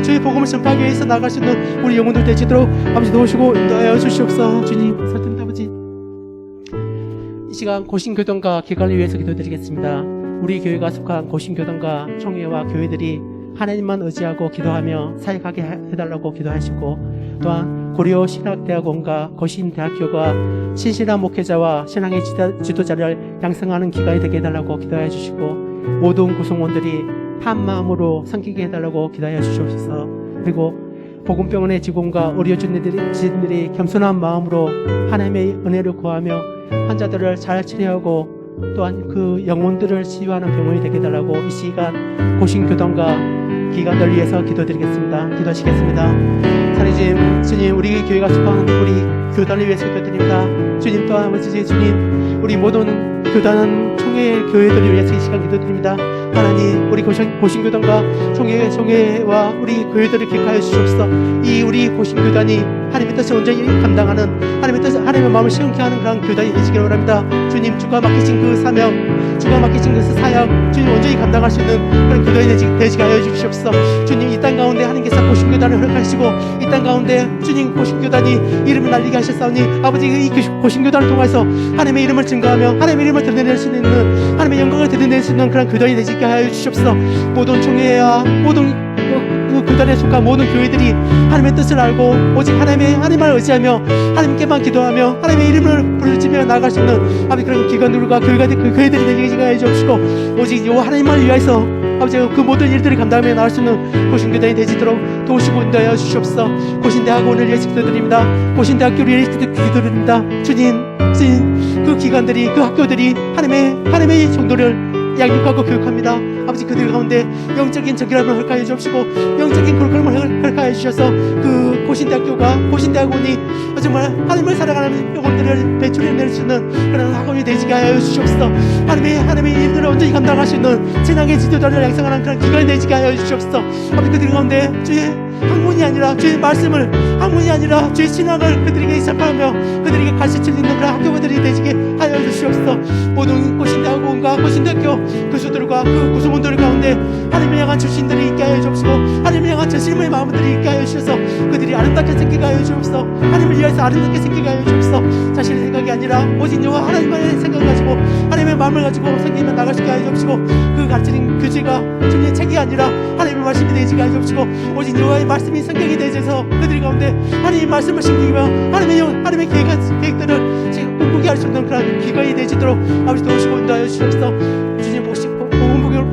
주의 복음을 전파하기 위해서 나아갈 수 있는 우리 영혼들 되시도록 아버지 도우시고 인도하여 주시옵소서. 주님 살던 아버지 이 시간 고신교동과 기관을 위해서 기도드리겠습니다. 우리 교회가 속한 고신교동과 총회와 교회들이 하나님만 의지하고 기도하며 사역하게 해달라고 기도하시고 또한 고려 신학대학원과 고신대학교가 신실한 목회자와 신앙의 지도자를 양성하는 기관이 되게 해달라고 기도해 주시고 모든 구성원들이 한 마음으로 섬기게 해달라고 기도해 주시옵소서. 그리고 복음병원의 직원과 의료진들이 겸손한 마음으로 하나님의 은혜를 구하며 환자들을 잘 치료하고 또한 그 영혼들을 치유하는 병원이 되게 해달라고 이 시간 고신교단과 기관들 위해서 기도드리겠습니다. 기도하시겠습니다. 하나님 주님 우리 교회가 속한 우리 교단을 위해서 기도드립니다. 주님 또한 아버지 주님 우리 모든 교단 총회 교회들을 위해서 이 시간 기도드립니다. 하나님 우리 고신교단과 총회와 우리 교회들을 기억하여 주시옵소서. 이 우리 고신교단이 하나님의 뜻을 온전히 감당하는 하나님의 마음을 시원케 하는 그런 교단이 되시기를 원합니다. 주님 주가 맡기신 그 사명 주가 맡기신 그 사역 주님 온전히 감당할 수 있는 그런 교단이 되시게 하여 주시옵소서. 주님 이 땅 가운데 하나님께서 고신교단을 허락하시고 이 땅 가운데 주님 고신교단이 이름을 날리게 하셨사오니 아버지 이 고신교단을 통해서 하나님의 이름을 증거하며 하나님의 이름을 드러낼 수 있는 하나님의 영광을 드러낼 수 있는 그런 교단이 되시게 하여 주시옵소서. 모든 총회와 모든 그 교단에 속한 모든 교회들이 하나님의 뜻을 알고 오직 하나님을 의지하며 하나님께만 기도하며 하나님의 이름을 부르짖으며 나아갈 수 있는 아버지 그런 기관들과 교회들이 되게 하여 주시고 오직 요 하나님을 위해서 아버지 그 모든 일들을 감당하며 나갈 수 있는 고신교단이 되시도록 도우시고 인도하여 주시옵소서. 고신대학원을 위해서 기도드립니다. 고신대학교를 위해서 기도드립니다. 주님 그 기관들이 그 학교들이 하나님의 정도를 양육하고 교육합니다. 아버지 그들 가운데 영적인 정결함을 허락하여 주옵시고 영적인 거룩함을 허락하여 주셔서 그 고신대학원이 정말 하나님을 사랑하는 영혼들을 배출해낼 수 있는 그런 학원이 되시게 하여 주시옵소서. 하나님의 일들을 온전히 감당할 수 있는 신앙의 지도자를 양성하는 그런 기관이 되시게 하여 주시옵소서. 아버지 그들 가운데 주의 학문이 아니라 주의 말씀을 학문이 아니라 주의 신앙을 그들에게 전파하며 그들에게 가르칠 수 있는 그런 학교들이 되시게 하여 주시옵소서. 모든 고신대학원과 고신대학교 교수들과 그 구성원들 가운데 하나님을 향한 출신들이 있게 하여 주옵시고 하나님을 향한 전심의 마음들이 있게 하여 주셔서 그들이 아름답게 생기게 하여 주옵소서. 하나님을 위해서 아름답게 생기게 하여 주옵소서. 자신의 생각이 아니라 오직 여호와 하나님의 생각을 가지고 하나님의 마음을 가지고 생기며 나갈 수 있게 하여 주옵시고 그 가르치는 교재가 주님의 책이 아니라 하나님의 말씀이 되시게 하여 주옵시고 오직 여호와의 말씀이 성경이 되셔서 그들 가운데 하나님의 말씀을 심기며 하나님의 계획들을 지금 꿈꾸게 할 수 있는 그런 기관이 되시도록 아버지 도우시고 인도하여 주시옵소서. 주님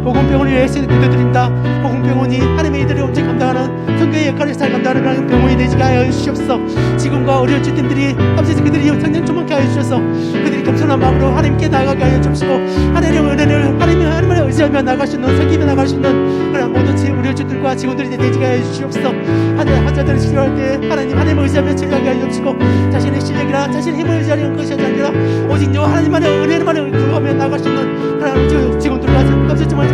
복음병원을 위해서 기도드립니다. 복음병원이 하나님의 이들을 온전히 감당하는 성교의 역할을 잘 감당하는 그런 병원이 되시게 하여 주시옵소서. 지금과 어려울 주님들이 아버지 그들이 성령 충만케 하여 주셔서 그들이 겸손한 마음으로 하나님께 나아가게 하여 주옵시고 하나님의 은혜를 하나님을 의지하며 나아갈 수 있는 섬기며 나아갈 수 있는 그런 모든 어려울 주들과 직원들이 되시게 하여 주시옵소서. 환자들을 치료할 때 하나님을 의지하며 치료하게 하여 주시고 자신의 실력이나 자신의 힘을 의지하는 것이 아니라 오직 여 하나님만의 은혜만을 구하며 나아갈 수 있는 그런 직원들과 정말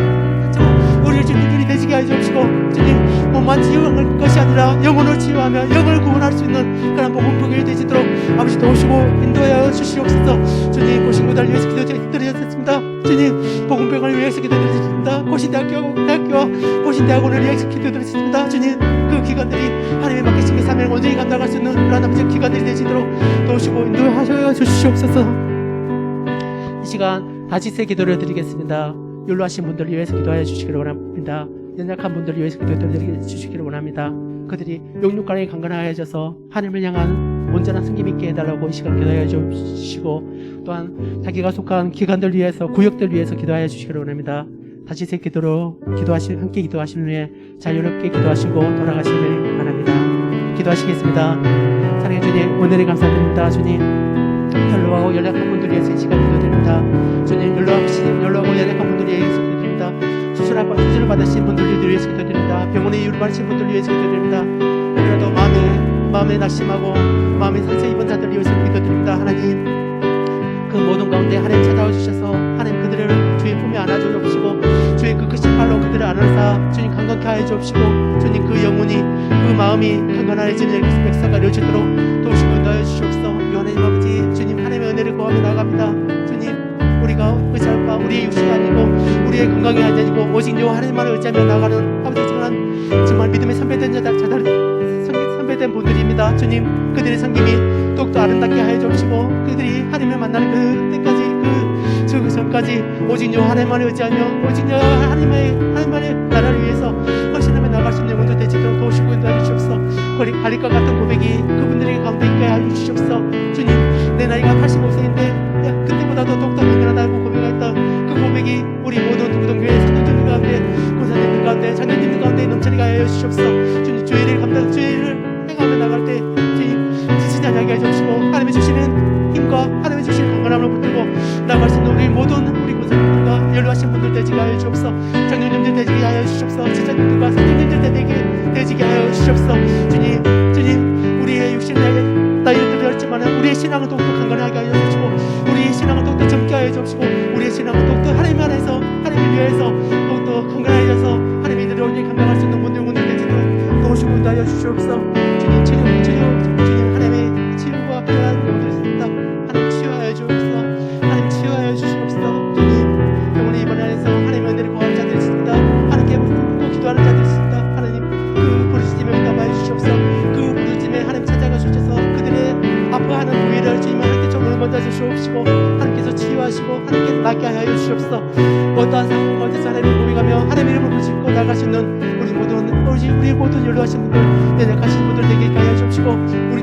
우리 주님들이 되시게 하여 주옵시고 주님 몸만 치유할 것이 아니라 영혼을 치유하며 영을 구원할 수 있는 그런 복음복이 되시도록 아버지 도우시고 인도하여 주시옵소서. 주님 고신고다를 위해서 기도드렸습니다. 주님 복음병을 위해서 기도드렸습니다. 고신대학교와 고신대학원을 위해서 기도드렸습니다. 주님 그 기관들이 하나님의 맡기신 그 사명을 온전히 감당할 수 있는 그런 아버지 기관들이 되시도록 도우시고 인도하여 주시옵소서. 이 시간 다시세 기도를 드리겠습니다. 연로하신 분들을 위해서 기도하여 주시기를 원합니다. 연약한 분들을 위해서 기도해 주시기를 원합니다. 그들이 영육간에 강건하여져서 하나님을 향한 온전한 승김 있게 해달라고 이 시간 기도하여 주시고 또한 자기가 속한 기관들 위해서 구역들 위해서 기도하여 주시기를 원합니다. 다시 새 기도로 함께 기도하신 후에 자유롭게 기도하시고 돌아가시길 바랍니다. 기도하시겠습니다. 사랑해 주님 은혜를 감사드립니다. 주님 연로하고 연약한 분들 위해서 이 시간 기도드립니다. 주님 연로하고 연약한 분들 위해서 기도드립니다. 수술을 받으신 분들을 위해서 기도드립니다. 병원에 이유를 받으신 분들을 위해서 기도드립니다. 그래도 마음에 낙심하고 마음에 상처 입은 자들을 위해서 기도드립니다. 하나님 그 모든 가운데 하나님 찾아와 주셔서 하나님 그들을 주의 품에 안아줘 주옵시고 주의 그 크신 팔로 그들을 안아서 주님 강건케 하여 주옵시고 주님 그 영혼이 그 마음이 강건하여지는 역사가 이루어지도록 도우시고 인도하여 주시옵소서. 하나님 아버지 주님 하나님의 은혜를 구하며 나아갑니다. 주님 우리가 의지할 바 우리의 육신이 아니고 우리의 건강이 아니고 오직 요 하나님만을 의지하며 나가는 아버지 정말 믿음의 선배된 선배된 분들입니다. 주님 그들의 상김이 더욱더 아름답게 하여 주시고 그들이 하나님을 만나는 그 때까지 그 전까지 오직 요 하나님만을 의지하며 오직 요 하나님만의 나라를 위해서 헌신하며 나갈 수 있는 영혼들 되시도록 도우시고 인도하여 주시옵소서. 가릴것 같은 고백이 그분들에게 가운데 있게 하여 주시옵소서. 주님 내 나이가 85세인데 그때보다도 더욱더 강건하다고 고백했던 그 고백이 우리 모든 동교회 성도들 가운데 권사님들 가운데 장로님들 가운데 넘쳐나게 하여 주시옵소서. 주님 주의를 행하며 나갈 때 주님 지치지 않게 하여 주시고 하나님이 주시는 힘과 하나님이 주시는 강건함을 붙들고 나갈 수 있는 우리 모든 우리 권사님들과 연로하신 분들 되지게 하여 주옵소서. 장로님들 되지게 하여 주시옵소서. 지자님들과 선생님들 되지게 하여 주시옵소서. 주님 우리의 육신의 나이를 들었지만 우리의 신앙을 더욱더 강건하게 하여 주시고 우리의 신앙을 더욱더 젊게 하여 주시고 우리의 신앙을 더욱더 하나님 안에서 하나님을 위해서 더욱더 건강해져서 하나님의 이들을 온전히 감당할 수 있는 모든 영혼들 되지도록 도우시고 인도하여 주시옵소서. 주님 주님 하나님의 치유가 필요한 영혼들 있습니다. 하나님 치유하여 주옵소서. 하나님 치유하여 주시옵소서. 주님 영혼의 입안 안에서 하나님의 은혜를 구하는 자들이 있습니다. 하나님께 묻고 기도하는 자들이 있습니다. 하나님 그 부르짖음에 응답하여 주시옵소서. 그 부르짖음에 하나님 찾아가 주셔서 그들의 아파하는 부위를 주님 하나님께 조금을 먼저 주시옵시고 하나님께서 치유하시고 하나님께서 낫게 하여 주시옵소서. 어떠한 상황 가운데서 하나님을 고백하며 하나님의 이름을 부르짖고 나갈 수 있는 우리 모든 연로하신 분들 연약하신 분들 되게 하여 주옵시고 우리